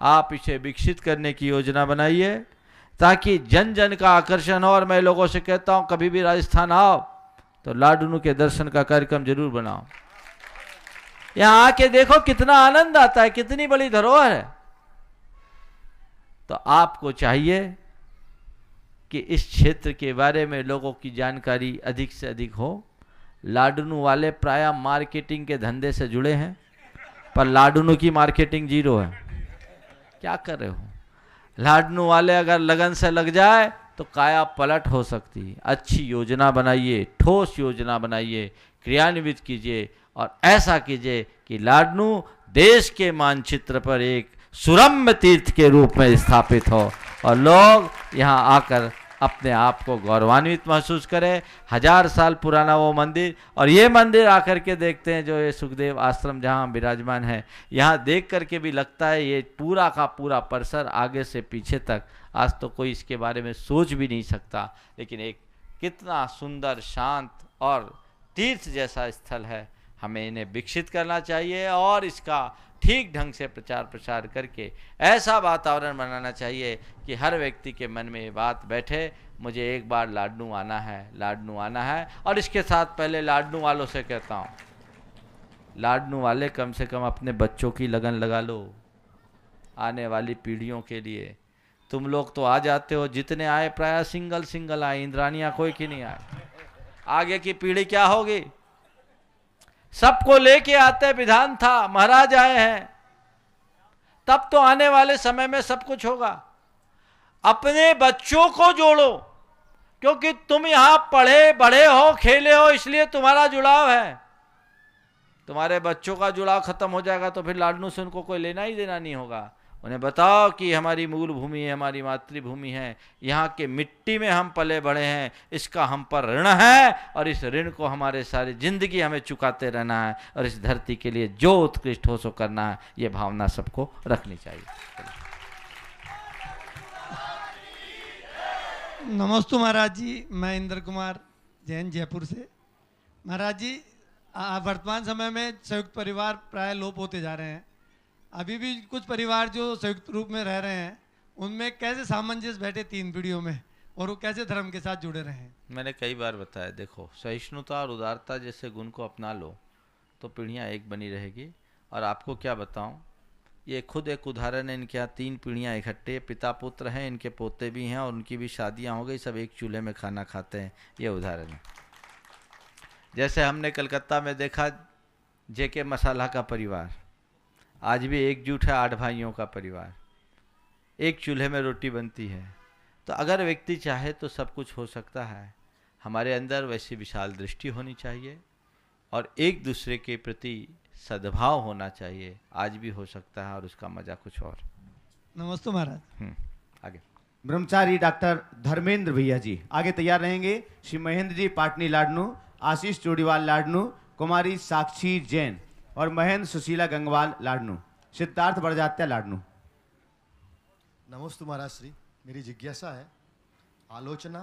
आप इसे विकसित करने की योजना बनाइए ताकि जन जन का आकर्षण हो। और मैं लोगों से कहता हूं कभी भी राजस्थान आओ तो लाडनू के दर्शन का कार्यक्रम जरूर बनाओ। यहां आके देखो कितना आनंद आता है, कितनी बड़ी धरोहर है। तो आपको चाहिए कि इस क्षेत्र के बारे में लोगों की जानकारी अधिक से अधिक हो। लाडनू वाले प्रायः मार्केटिंग के धंधे से जुड़े हैं, पर लाडनू की मार्केटिंग 0 है। क्या कर रहे हो? लाडनू वाले अगर लगन से लग जाए तो काया पलट हो सकती है। अच्छी योजना बनाइए, ठोस योजना बनाइए, क्रियान्वित कीजिए और ऐसा कीजिए कि लाडनू देश के मानचित्र पर एक सुरम्य तीर्थ के रूप में स्थापित हो और लोग यहाँ आकर अपने आप को गौरवान्वित महसूस करें। 1000 साल पुराना वो मंदिर, और ये मंदिर आकर के देखते हैं जो ये सुखदेव आश्रम जहाँ हम विराजमान है, यहाँ देख करके भी लगता है ये पूरा का पूरा परिसर आगे से पीछे तक आज तो कोई इसके बारे में सोच भी नहीं सकता। लेकिन एक कितना सुंदर, शांत और तीर्थ जैसा स्थल है। हमें इन्हें विकसित करना चाहिए और इसका ठीक ढंग से प्रचार प्रसार करके ऐसा वातावरण बनाना चाहिए कि हर व्यक्ति के मन में ये बात बैठे, मुझे एक बार लाडनू आना है, लाडनू आना है। और इसके साथ पहले लाडनू वालों से कहता हूँ, लाडनू वाले कम से कम अपने बच्चों की लगन लगा लो आने वाली पीढ़ियों के लिए। तुम लोग तो आ जाते हो, जितने आए प्रायः सिंगल आए, इंद्रानियाँ कोई की नहीं आए। आगे की पीढ़ी क्या होगी? सबको लेके आते विधान था, महाराज आए हैं, तब तो आने वाले समय में सब कुछ होगा। अपने बच्चों को जोड़ो, क्योंकि तुम यहां पढ़े बढ़े हो, खेले हो, इसलिए तुम्हारा जुड़ाव है। तुम्हारे बच्चों का जुड़ाव खत्म हो जाएगा तो फिर लाडनू से उनको कोई लेना ही देना नहीं होगा। उन्हें बताओ कि हमारी मूल भूमि है, हमारी मातृभूमि है, यहाँ के मिट्टी में हम पले बढ़े हैं, इसका हम पर ऋण है और इस ऋण को हमारे सारी जिंदगी हमें चुकाते रहना है और इस धरती के लिए जो उत्कृष्ट हो सो करना है। ये भावना सबको रखनी चाहिए। नमस्ते महाराज जी, मैं इंद्र कुमार जैन जयपुर से। महाराज जी, वर्तमान समय में संयुक्त परिवार प्राय लोप होते जा रहे हैं। अभी भी कुछ परिवार जो संयुक्त रूप में रह रहे हैं उनमें कैसे सामंजस्य बैठे 3 पीढ़ियों में, और वो कैसे धर्म के साथ जुड़े रहे हैं? मैंने कई बार बताया, देखो सहिष्णुता और उदारता जैसे गुण को अपना लो तो पीढ़ियाँ एक बनी रहेगी। और आपको क्या बताऊं, ये खुद एक उदाहरण है। इनके यहाँ 3 पीढ़ियाँ इकट्ठे, पिता पुत्र हैं, इनके पोते भी हैं और उनकी भी शादियाँ हो गई, सब एक चूल्हे में खाना खाते हैं। ये उदाहरण है। जैसे हमने कलकत्ता में देखा जेके मसाला का परिवार आज भी एकजुट है, 8 भाइयों का परिवार, एक चूल्हे में रोटी बनती है। तो अगर व्यक्ति चाहे तो सब कुछ हो सकता है। हमारे अंदर वैसी विशाल दृष्टि होनी चाहिए और एक दूसरे के प्रति सद्भाव होना चाहिए। आज भी हो सकता है और उसका मजा कुछ और। नमस्ते महाराज। आगे ब्रह्मचारी डॉक्टर धर्मेंद्र भैया जी आगे तैयार रहेंगे। श्री महेंद्र जी पाटनी लाडनू, आशीष चोड़ीवाल लाडनू, कुमारी साक्षी जैन और महेंद्र सुशीला गंगवाल लाडनू, सिद्धार्थ बड़जात्या लाडनू। नमस्ते महाराज श्री, मेरी जिज्ञासा है, आलोचना,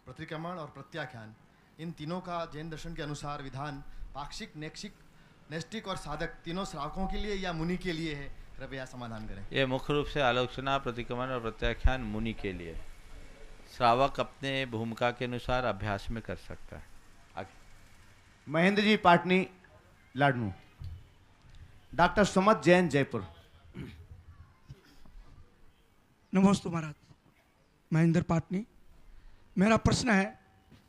प्रतिक्रमण और प्रत्याख्यान, इन तीनों का जैन दर्शन के अनुसार विधान पाक्षिक, नैक्षिक, नैष्टिक और साधक तीनों श्रावकों के लिए या मुनि के लिए है? कृपया समाधान करें। ये मुख्य रूप से आलोचना, प्रतिक्रमण और प्रत्याख्यान मुनि के लिए। श्रावक अपने भूमिका के अनुसार अभ्यास में कर सकता है। आगे महेंद्र जी पाटनी लाडनू, डॉक्टर सुमत जैन जयपुर। नमस्ते महाराज, महेंद्र पाटनी। मेरा प्रश्न है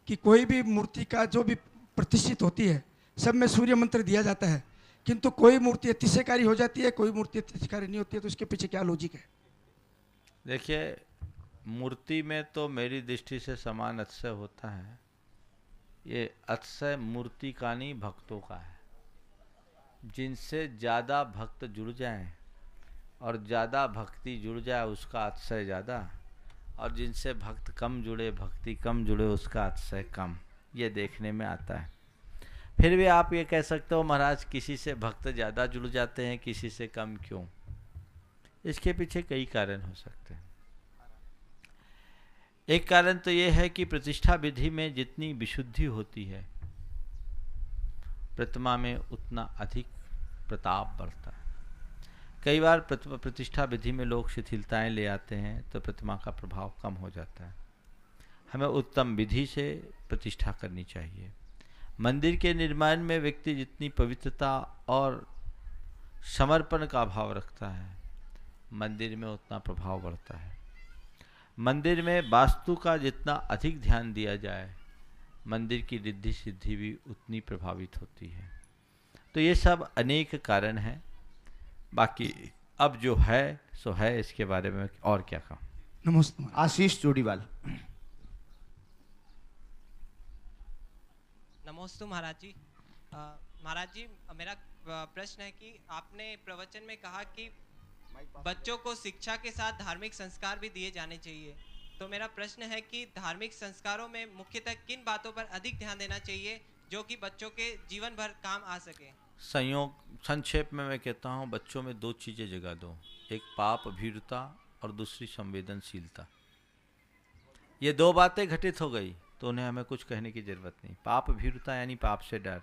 कि कोई भी मूर्ति का जो भी प्रतिष्ठित होती है सब में सूर्य मंत्र दिया जाता है, किंतु कोई मूर्ति अतिशयकारी हो जाती है, कोई मूर्ति अतिशयकारी नहीं होती है, तो इसके पीछे क्या लॉजिक है? देखिए, मूर्ति में तो मेरी दृष्टि से समान अतिशय होता है। ये अतिशय मूर्ति का नहीं, भक्तों का है। जिनसे ज़्यादा भक्त जुड़ जाएं और ज़्यादा भक्ति जुड़ जाए उसका अतिशय ज़्यादा, और जिनसे भक्त कम जुड़े, भक्ति कम जुड़े, उसका अतिशय कम। ये देखने में आता है। फिर भी आप ये कह सकते हो महाराज किसी से भक्त ज़्यादा जुड़ जाते हैं, किसी से कम क्यों? इसके पीछे कई कारण हो सकते हैं। एक कारण तो ये है कि प्रतिष्ठा विधि में जितनी विशुद्धि होती है प्रतिमा में उतना अधिक प्रताप बढ़ता है। कई बार प्रतिष्ठा विधि में लोग शिथिलताएं ले आते हैं तो प्रतिमा का प्रभाव कम हो जाता है। हमें उत्तम विधि से प्रतिष्ठा करनी चाहिए। मंदिर के निर्माण में व्यक्ति जितनी पवित्रता और समर्पण का भाव रखता है, मंदिर में उतना प्रभाव बढ़ता है। मंदिर में वास्तु का जितना अधिक ध्यान दिया जाए, मंदिर की रिद्धि सिद्धि भी उतनी प्रभावित होती है। तो ये सब अनेक कारण हैं। बाकी अब जो है सो है, इसके बारे में और क्या कहूँ। नमस्ते। आशीष चोड़ीवाल। नमस्ते महाराज जी। महाराज जी, मेरा प्रश्न है कि आपने प्रवचन में कहा कि बच्चों को शिक्षा के साथ धार्मिक संस्कार भी दिए जाने चाहिए। तो मेरा प्रश्न है कि धार्मिक संस्कारों में मुख्यतः किन बातों पर अधिक ध्यान देना चाहिए जो कि बच्चों के जीवन भर काम आ सके? संक्षेप में मैं कहता हूँ, बच्चों में 2 चीज़ें जगा दो, एक पाप भीरुता और दूसरी संवेदनशीलता। ये 2 बातें घटित हो गई तो उन्हें हमें कुछ कहने की ज़रूरत नहीं। पाप भीरुता यानी पाप से डर,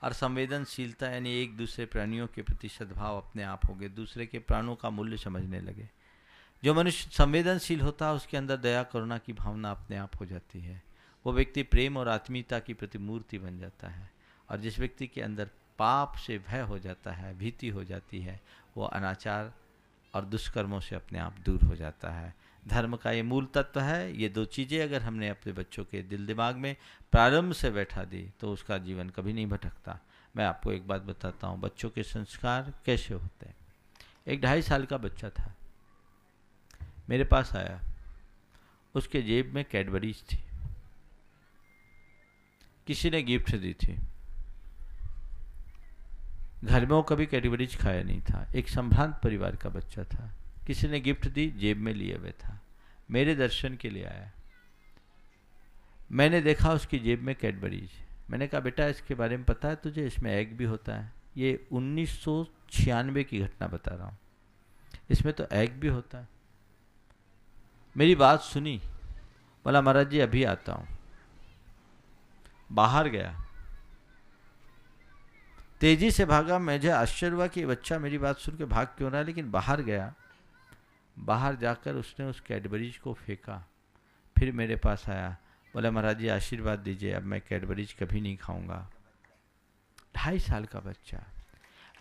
और संवेदनशीलता यानी एक दूसरे प्राणियों के प्रति सद्भाव अपने आप हो गए, दूसरे के प्राणों का मूल्य समझने लगे। जो मनुष्य संवेदनशील होता है उसके अंदर दया करुणा की भावना अपने आप हो जाती है। वो व्यक्ति प्रेम और आत्मीयता की प्रतिमूर्ति बन जाता है। और जिस व्यक्ति के अंदर पाप से भय हो जाता है, भीति हो जाती है, वो अनाचार और दुष्कर्मों से अपने आप दूर हो जाता है। धर्म का ये मूल तत्व है। ये 2 चीज़ें अगर हमने अपने बच्चों के दिल दिमाग में प्रारंभ से बैठा दी तो उसका जीवन कभी नहीं भटकता। मैं आपको एक बात बताता हूँ, बच्चों के संस्कार कैसे होते हैं। एक 2.5 साल का बच्चा था, मेरे पास आया, उसके जेब में कैडबरीज थी, किसी ने गिफ्ट दी थी। घर में वो कभी कैडबरीज खाया नहीं था, एक संभ्रांत परिवार का बच्चा था, किसी ने गिफ्ट दी, जेब में लिए हुए था, मेरे दर्शन के लिए आया। मैंने देखा उसकी जेब में कैडबरीज। मैंने कहा बेटा इसके बारे में पता है तुझे, इसमें एग भी होता है। ये 1996 की घटना बता रहा हूँ, इसमें तो एग भी होता है। मेरी बात सुनी, बोला महाराज जी अभी आता हूँ। बाहर गया, तेजी से भागा। मुझे आश्चर्य हुआ कि बच्चा मेरी बात सुन के भाग क्यों रहा है, लेकिन बाहर गया। बाहर जाकर उसने उस कैडबरीज को फेंका, फिर मेरे पास आया, बोला महाराज जी आशीर्वाद दीजिए, अब मैं कैडबरीज कभी नहीं खाऊंगा। 2.5 साल का बच्चा,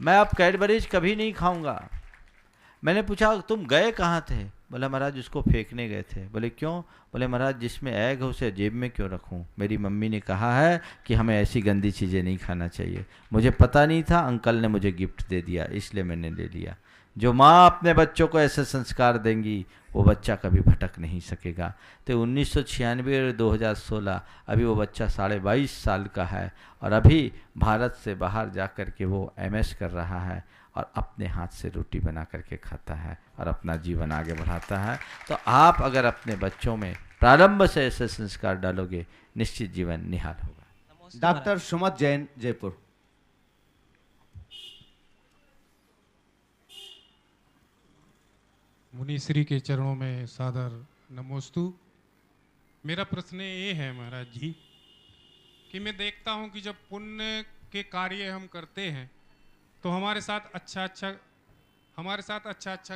मैं अब कैडबरीज कभी नहीं खाऊंगा। मैंने पूछा तुम गए कहाँ थे? बोला महाराज उसको फेंकने गए थे। बोले क्यों? बोले महाराज जिसमें एग हो उसे जेब में क्यों रखूं? मेरी मम्मी ने कहा है कि हमें ऐसी गंदी चीज़ें नहीं खाना चाहिए। मुझे पता नहीं था, अंकल ने मुझे गिफ्ट दे दिया, इसलिए मैंने ले लिया। जो माँ अपने बच्चों को ऐसे संस्कार देंगी वो बच्चा कभी भटक नहीं सकेगा। तो 1996 और 2016 अभी वो बच्चा 22.5 साल का है और अभी भारत से बाहर जा कर के वो MS कर रहा है और अपने हाथ से रोटी बना करके खाता है और अपना जीवन आगे बढ़ाता है। तो आप अगर अपने बच्चों में प्रारंभ से ऐसे संस्कार डालोगे, निश्चित जीवन निहाल होगा। डॉक्टर सुमत जैन, जयपुर। मुनिश्री के चरणों में सादर नमोस्तु। मेरा प्रश्न ये है महाराज जी कि मैं देखता हूँ कि जब पुण्य के कार्य हम करते हैं तो हमारे साथ अच्छा अच्छा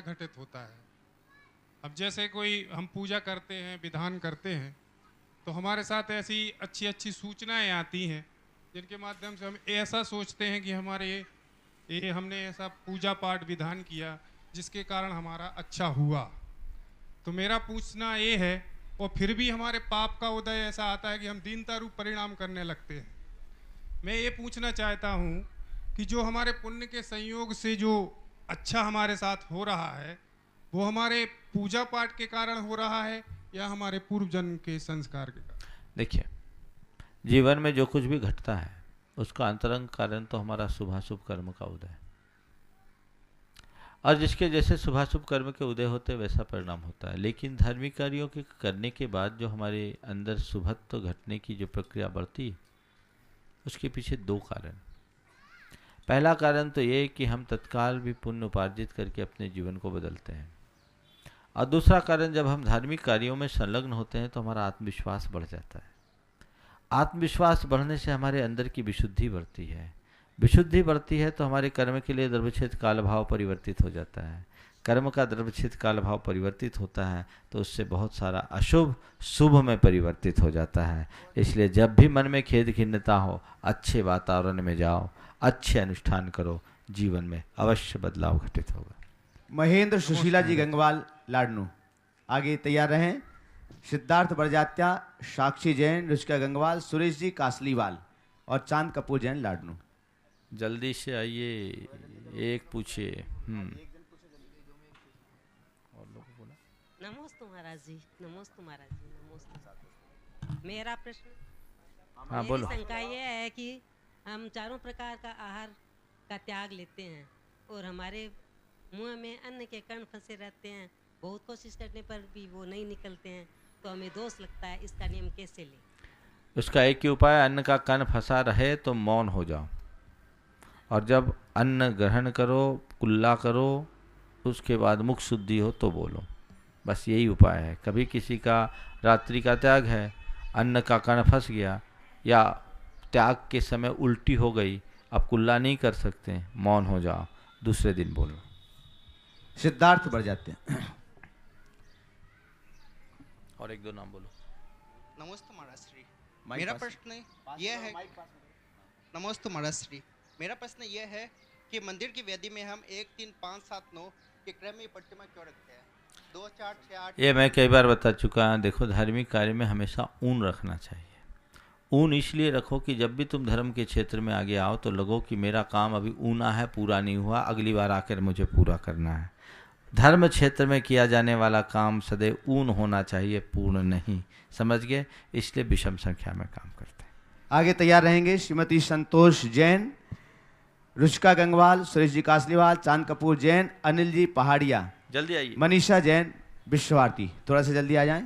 घटित होता है। अब जैसे कोई हम पूजा करते हैं, विधान करते हैं, तो हमारे साथ ऐसी अच्छी अच्छी सूचनाएं आती हैं जिनके माध्यम से हम ऐसा सोचते हैं कि हमने ऐसा पूजा पाठ विधान किया जिसके कारण हमारा अच्छा हुआ। तो मेरा पूछना ये है, और फिर भी हमारे पाप का उदय ऐसा आता है कि हम दीनता रूप परिणाम करने लगते हैं। मैं ये पूछना चाहता हूँ कि जो हमारे पुण्य के संयोग से जो अच्छा हमारे साथ हो रहा है वो हमारे पूजा पाठ के कारण हो रहा है या हमारे पूर्व जन्म के संस्कार के कारण? देखिए, जीवन में जो कुछ भी घटता है उसका अंतरंग कारण तो हमारा शुभाशुभ कर्म का उदय, और जिसके जैसे शुभाशुभ कर्म के उदय होते वैसा परिणाम होता है। लेकिन धार्मिक कार्यों के करने के बाद जो हमारे अंदर शुभत्व घटने की जो प्रक्रिया बढ़ती, उसके पीछे 2 कारण। पहला कारण तो ये कि हम तत्काल भी पुण्य उपार्जित करके अपने जीवन को बदलते हैं, और दूसरा कारण जब हम धार्मिक कार्यों में संलग्न होते हैं तो हमारा आत्मविश्वास बढ़ जाता है। आत्मविश्वास बढ़ने से हमारे अंदर की विशुद्धि बढ़ती है, विशुद्धि बढ़ती है तो हमारे कर्म के लिए द्रव्यच्छेद काल भाव परिवर्तित हो जाता है। कर्म का द्रव्यच्छेद काल भाव परिवर्तित होता है तो उससे बहुत सारा अशुभ शुभ में परिवर्तित हो जाता है। इसलिए जब भी मन में खेद खिन्नता हो, अच्छे वातावरण में जाओ, अच्छे अनुष्ठान करो, जीवन में अवश्य बदलाव घटित होगा। महेंद्र सुशीला जी गंगवाल, लाडनू। आगे तैयार रहें। सिद्धार्थ बरजात्या, साक्षी जैन, रुचिका गंगवाल, सुरेश जी कासलीवाल और चांद कपूर जैन, लाडनू। जल्दी से आइए, एक पूछिए। नमस्ते महाराज जी, नमस्ते महाराज जी, नमस्ते। मेरा प्रश्न, हाँ बोलो। मेरी शंका ये है कि हम चारों प्रकार का आहार का त्याग लेते हैं और हमारे मुंह में अन्न के कण फंसे रहते हैं, बहुत कोशिश करने पर भी वो नहीं निकलते हैं, तो हमें दोष लगता है। इसका नियम कैसे लें? उसका एक ही उपाय, अन्न का कण फंसा रहे तो मौन हो जाओ, और जब अन्न ग्रहण करो, कुल्ला करो, उसके बाद मुख शुद्धि हो तो बोलो। बस यही उपाय है। कभी किसी का रात्रि का त्याग है, अन्न का कण फंस गया या त्याग के समय उल्टी हो गई, अब कुल्ला नहीं कर सकते, मौन हो जाओ, दूसरे दिन बोलो। सिद्धार्थ बढ़ जाते हैं। और 1-2 नाम बोलो। नमस्ते महाराज श्री। मेरा प्रश्न यह है, नमस्ते महाराज श्री। मेरा प्रश्न यह है कि मंदिर की वेदी में हम 1, 3, 5, 7, 9 के क्रम में प्रतिमा क्यों रखते हैं? 2, 4, 6, 8। ये मैं कई बार बता चुका हूँ। देखो, धार्मिक कार्य में हमेशा ऊन रखना चाहिए। ऊन इसलिए रखो कि जब भी तुम धर्म के क्षेत्र में आगे आओ तो लगो कि मेरा काम अभी ऊना है, पूरा नहीं हुआ, अगली बार आकर मुझे पूरा करना है। धर्म क्षेत्र में किया जाने वाला काम सदैव ऊन होना चाहिए, पूर्ण नहीं। समझ गए? इसलिए विषम संख्या में काम करते हैं। आगे तैयार रहेंगे श्रीमती संतोष जैन, रुचिका गंगवाल, सुरेश जी कासलीवाल, चांद कपूर जैन, अनिल जी पहाड़िया, जल्दी आइए। मनीषा जैन, विश्वभारती, थोड़ा सा जल्दी आ जाएं।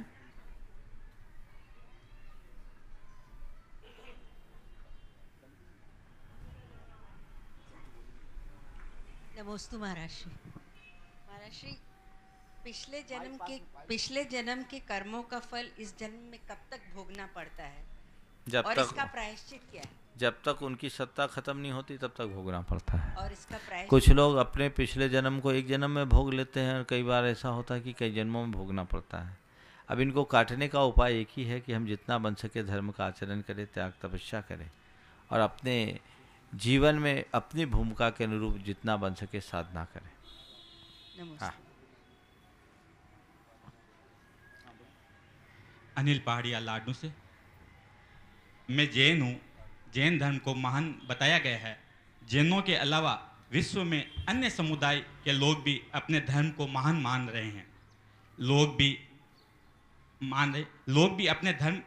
नमोस्तु महाराज श्री। महाराज श्री, पिछले जन्म के कर्मों का फल इस जन्म में कब तक भोगना पड़ता है और इसका प्रायश्चित क्या है? जब तक उनकी सत्ता खत्म नहीं होती तब तक भोगना पड़ता है। और इसका प्रायश्चित? कुछ लोग अपने पिछले जन्म को एक जन्म में भोग लेते हैं और कई बार ऐसा होता है कि कई जन्मों में भोगना पड़ता है। अब इनको काटने का उपाय एक ही है कि हम जितना बन सके धर्म का आचरण करें, त्याग तपस्या करें और अपने जीवन में अपनी भूमिका के अनुरूप जितना बन सके साधना करें। हाँ। अनिल पहाड़िया लाडू से। मैं जैन हूँ। जैन धर्म को महान बताया गया है। जैनों के अलावा विश्व में अन्य समुदाय के लोग भी अपने धर्म को महान मान रहे हैं। लोग भी अपने धर्म,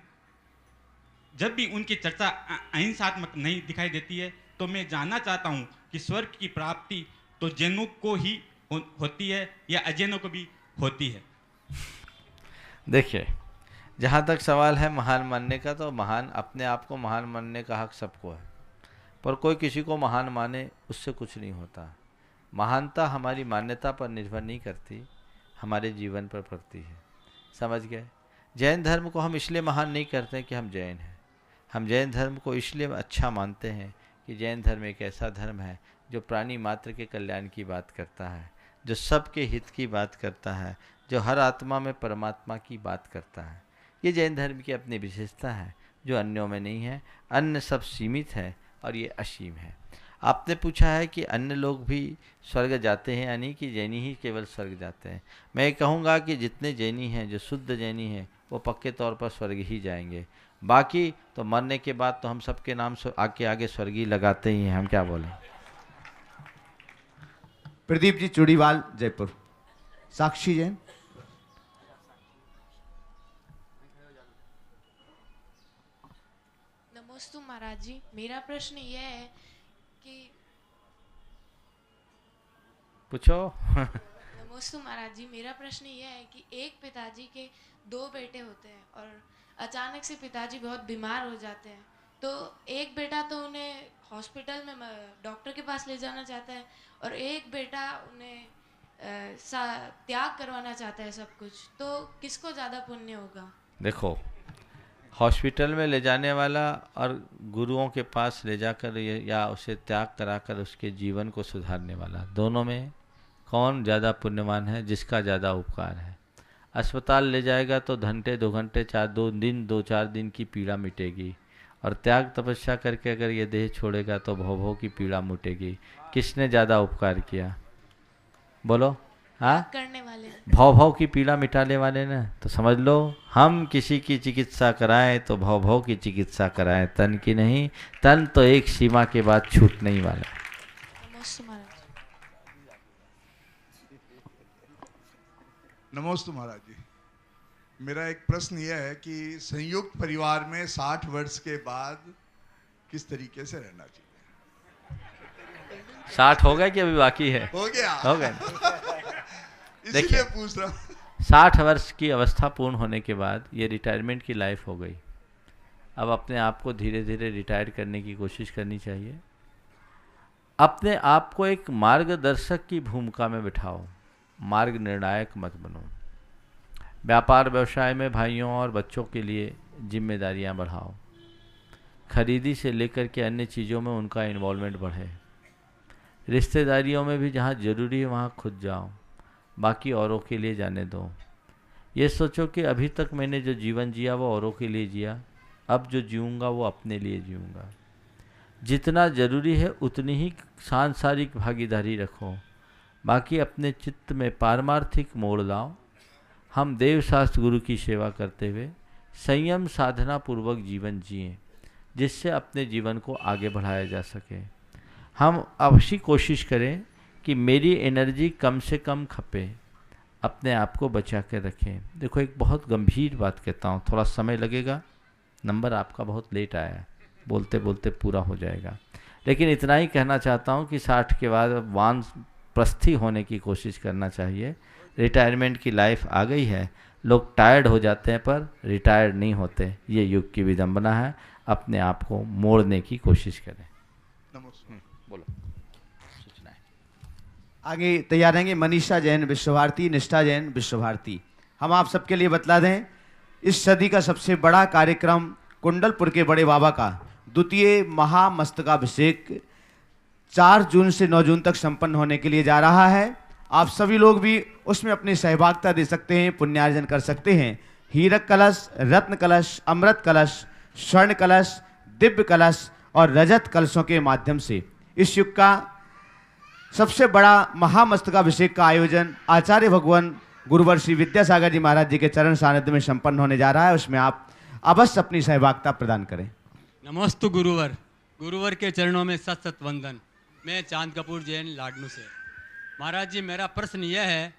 जब भी उनकी चर्चा अहिंसात्मक नहीं दिखाई देती है, तो मैं जानना चाहता हूँ कि स्वर्ग की प्राप्ति तो जैनों को ही होती है या अजैनों को भी होती है? देखिए, जहाँ तक सवाल है महान मानने का, तो महान अपने आप को महान मानने का हक सबको है, पर कोई किसी को महान माने उससे कुछ नहीं होता। महानता हमारी मान्यता पर निर्भर नहीं करती, हमारे जीवन पर पड़ती है। समझ गए? जैन धर्म को हम इसलिए महान नहीं करते कि हम जैन हैं। हम जैन धर्म को इसलिए अच्छा मानते हैं कि जैन धर्म एक ऐसा धर्म है जो प्राणी मात्र के कल्याण की बात करता है, जो सबके हित की बात करता है, जो हर आत्मा में परमात्मा की बात करता है। ये जैन धर्म की अपनी विशेषता है जो अन्यों में नहीं है। अन्य सब सीमित है और ये असीम है। आपने पूछा है कि अन्य लोग भी स्वर्ग जाते हैं, यानी कि जैनी ही केवल स्वर्ग जाते हैं। मैं कहूँगा कि जितने जैनी हैं, जो शुद्ध जैनी हैं, वो पक्के तौर पर स्वर्ग ही जाएंगे। बाकी तो मरने के बाद तो हम सबके नाम आगे स्वर्गीय लगाते ही हैं। हम क्या बोलें? प्रदीप जी चूड़ीवाल, जयपुर। साक्षी जैन। नमोस्तु महाराज जी, मेरा प्रश्न यह है कि पूछो। नमोस्तु महाराज जी, मेरा प्रश्न यह है कि एक पिताजी के 2 बेटे होते हैं और अचानक से पिताजी बहुत बीमार हो जाते हैं, तो एक बेटा तो उन्हें हॉस्पिटल में डॉक्टर के पास ले जाना चाहता है और एक बेटा उन्हें त्याग करवाना चाहता है सब कुछ, तो किसको ज़्यादा पुण्य होगा? देखो, हॉस्पिटल में ले जाने वाला और गुरुओं के पास ले जाकर या उसे त्याग कराकर उसके जीवन को सुधारने वाला, दोनों में कौन ज़्यादा पुण्यवान है? जिसका ज़्यादा उपकार है। अस्पताल ले जाएगा तो घंटे 2 घंटे 2-4 दिन की पीड़ा मिटेगी, और त्याग तपस्या करके अगर ये देह छोड़ेगा तो भव की पीड़ा मिटेगी। किसने ज़्यादा उपकार किया? बोलो। हाँ, करने वाले। भव की पीड़ा मिटाने वाले ना। तो समझ लो, हम किसी की चिकित्सा कराएं तो भव की चिकित्सा कराएं, तन की नहीं। तन तो एक सीमा के बाद छूटने ही वाला है। नमोस्तु महाराज जी, मेरा एक प्रश्न यह है कि संयुक्त परिवार में 60 वर्ष के बाद किस तरीके से रहना चाहिए? 60 हो गया कि अभी बाकी है? हो गया। हो गया। इसलिए पूछ रहा हूँ। 60 वर्ष की अवस्था पूर्ण होने के बाद ये रिटायरमेंट की लाइफ हो गई। अब अपने आप को धीरे धीरे रिटायर करने की कोशिश करनी चाहिए। अपने आप को एक मार्गदर्शक की भूमिका में बिठाओ, मार्ग निर्णायक मत बनो। व्यापार व्यवसाय में भाइयों और बच्चों के लिए जिम्मेदारियां बढ़ाओ। खरीदी से लेकर के अन्य चीज़ों में उनका इन्वॉल्वमेंट बढ़े। रिश्तेदारियों में भी जहाँ ज़रूरी है वहाँ खुद जाओ, बाकी औरों के लिए जाने दो। ये सोचो कि अभी तक मैंने जो जीवन जिया वो औरों के लिए जिया, अब जो जीऊँगा वो अपने लिए जीऊँगा। जितना ज़रूरी है उतनी ही सांसारिक भागीदारी रखो, बाकी अपने चित्त में पारमार्थिक मोड़ लाओ। हम देवशास्त्र गुरु की सेवा करते हुए संयम साधना पूर्वक जीवन जिएं, जिससे अपने जीवन को आगे बढ़ाया जा सके। हम अवश्य कोशिश करें कि मेरी एनर्जी कम से कम खपे, अपने आप को बचा के रखें। देखो, एक बहुत गंभीर बात कहता हूँ, थोड़ा समय लगेगा, नंबर आपका बहुत लेट आया है, बोलते बोलते पूरा हो जाएगा। लेकिन इतना ही कहना चाहता हूँ कि 60 के बाद वानप्रस्थी होने की कोशिश करना चाहिए। रिटायरमेंट की लाइफ आ गई है, लोग टायर्ड हो जाते हैं पर रिटायर्ड नहीं होते। ये युग की विडंबना है, अपने आप को मोड़ने की कोशिश करें। बोलो सूचनाएं। आगे तैयार रहेंगे मनीषा जैन विश्व भारती, निष्ठा जैन विश्व भारती। हम आप सबके लिए बतला दें, इस सदी का सबसे बड़ा कार्यक्रम कुंडलपुर के बड़े बाबा का द्वितीय महामस्तकाभिषेक 4 जून से 9 जून तक संपन्न होने के लिए जा रहा है। आप सभी लोग भी उसमें अपनी सहभागिता दे सकते हैं, पुण्यार्जन कर सकते हैं। हीरक कलश, रत्न कलश, अमृत कलश, स्वर्ण कलश, दिव्य कलश और रजत कलशों के माध्यम से इस युग का सबसे बड़ा महामस्तकाभिषेक का आयोजन आचार्य भगवान गुरुवर श्री विद्यासागर जी महाराज जी के चरण सानिध्य में संपन्न होने जा रहा है। उसमें आप अवश्य अपनी सहभागिता प्रदान करें। नमस्तु गुरुवर, गुरुवर के चरणों में सत सत वंदन। मैं चांद कपूर जैन लाडनू से। महाराज जी, मेरा प्रश्न यह है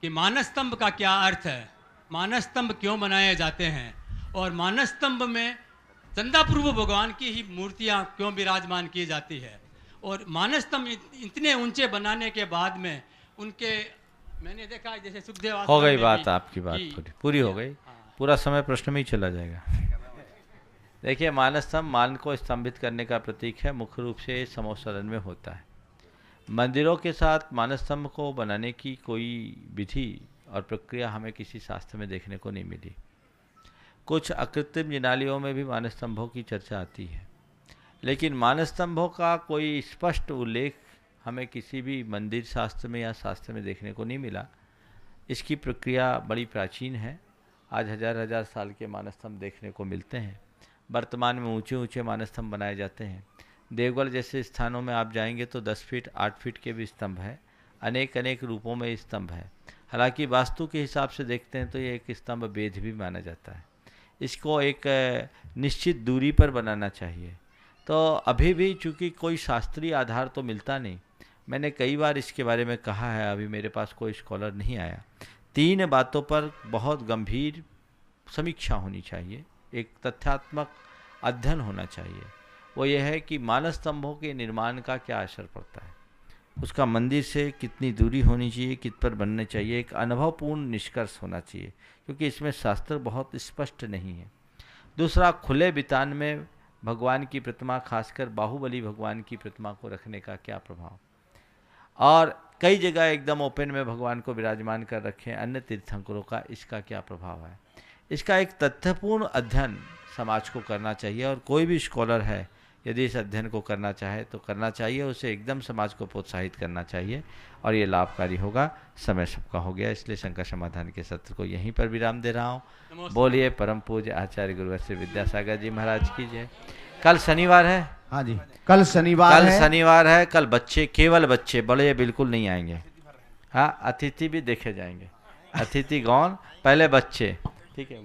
कि मानस स्तंभ का क्या अर्थ है, मानस स्तंभ क्यों बनाए जाते हैं, और मानस स्तंभ में चंदाप्रभु भगवान की ही मूर्तियां क्यों विराजमान की जाती है, और मानस स्तंभ इतने ऊंचे बनाने के बाद में उनके, मैंने देखा जैसे सुखदेव हो गई बात, आपकी बात पूरी हो गई। पूरा समय प्रश्न में ही चला जाएगा। देखिए, मानस स्तंभ मान को स्तंभित करने का प्रतीक है, मुख्य रूप से समोसलन में होता है। मंदिरों के साथ मानस स्तंभ को बनाने की कोई विधि और प्रक्रिया हमें किसी शास्त्र में देखने को नहीं मिली। कुछ अकृत्रिम जिनालयों में भी मानस स्तंभों की चर्चा आती है, लेकिन मानस स्तंभों का कोई स्पष्ट उल्लेख हमें किसी भी मंदिर शास्त्र में या शास्त्र में देखने को नहीं मिला। इसकी प्रक्रिया बड़ी प्राचीन है। आज हजार हजार साल के मानस स्तंभ देखने को मिलते हैं। वर्तमान में ऊंचे ऊंचे मानस स्तंभ बनाए जाते हैं। देवगढ़ जैसे स्थानों में आप जाएंगे तो 10 फीट 8 फीट के भी स्तंभ है, अनेक अनेक रूपों में स्तंभ है। हालांकि वास्तु के हिसाब से देखते हैं तो ये एक स्तंभ वेद भी माना जाता है। इसको एक निश्चित दूरी पर बनाना चाहिए। तो अभी भी चूँकि कोई शास्त्रीय आधार तो मिलता नहीं, मैंने कई बार इसके बारे में कहा है, अभी मेरे पास कोई स्कॉलर नहीं आया। 3 बातों पर बहुत गंभीर समीक्षा होनी चाहिए, एक तथ्यात्मक अध्ययन होना चाहिए। वो ये है कि मानस स्तंभों के निर्माण का क्या असर पड़ता है, उसका मंदिर से कितनी दूरी होनी चाहिए, कित पर बनने चाहिए, एक अनुभवपूर्ण निष्कर्ष होना चाहिए, क्योंकि इसमें शास्त्र बहुत स्पष्ट नहीं है। दूसरा, खुले बितान में भगवान की प्रतिमा, खासकर बाहुबली भगवान की प्रतिमा को रखने का क्या प्रभाव, और कई जगह एकदम ओपन में भगवान को विराजमान कर रखें अन्य तीर्थंकरों का, इसका क्या प्रभाव है। इसका एक तथ्यपूर्ण अध्ययन समाज को करना चाहिए, और कोई भी स्कॉलर है यदि इस अध्ययन को करना चाहे तो करना चाहिए, उसे एकदम समाज को प्रोत्साहित करना चाहिए, और ये लाभकारी होगा। समय सबका हो गया, इसलिए शंका समाधान के सत्र को यहीं पर विराम दे रहा हूँ। बोलिए परम पूज्य आचार्य गुरुवर श्री विद्यासागर जी महाराज की जय। कल शनिवार है। हाँ जी, कल शनिवार है। कल बच्चे, केवल बच्चे, बड़े बिल्कुल नहीं आएंगे। हाँ, अतिथि भी देखे जाएंगे। अतिथि गौण, पहले बच्चे, ठीक है।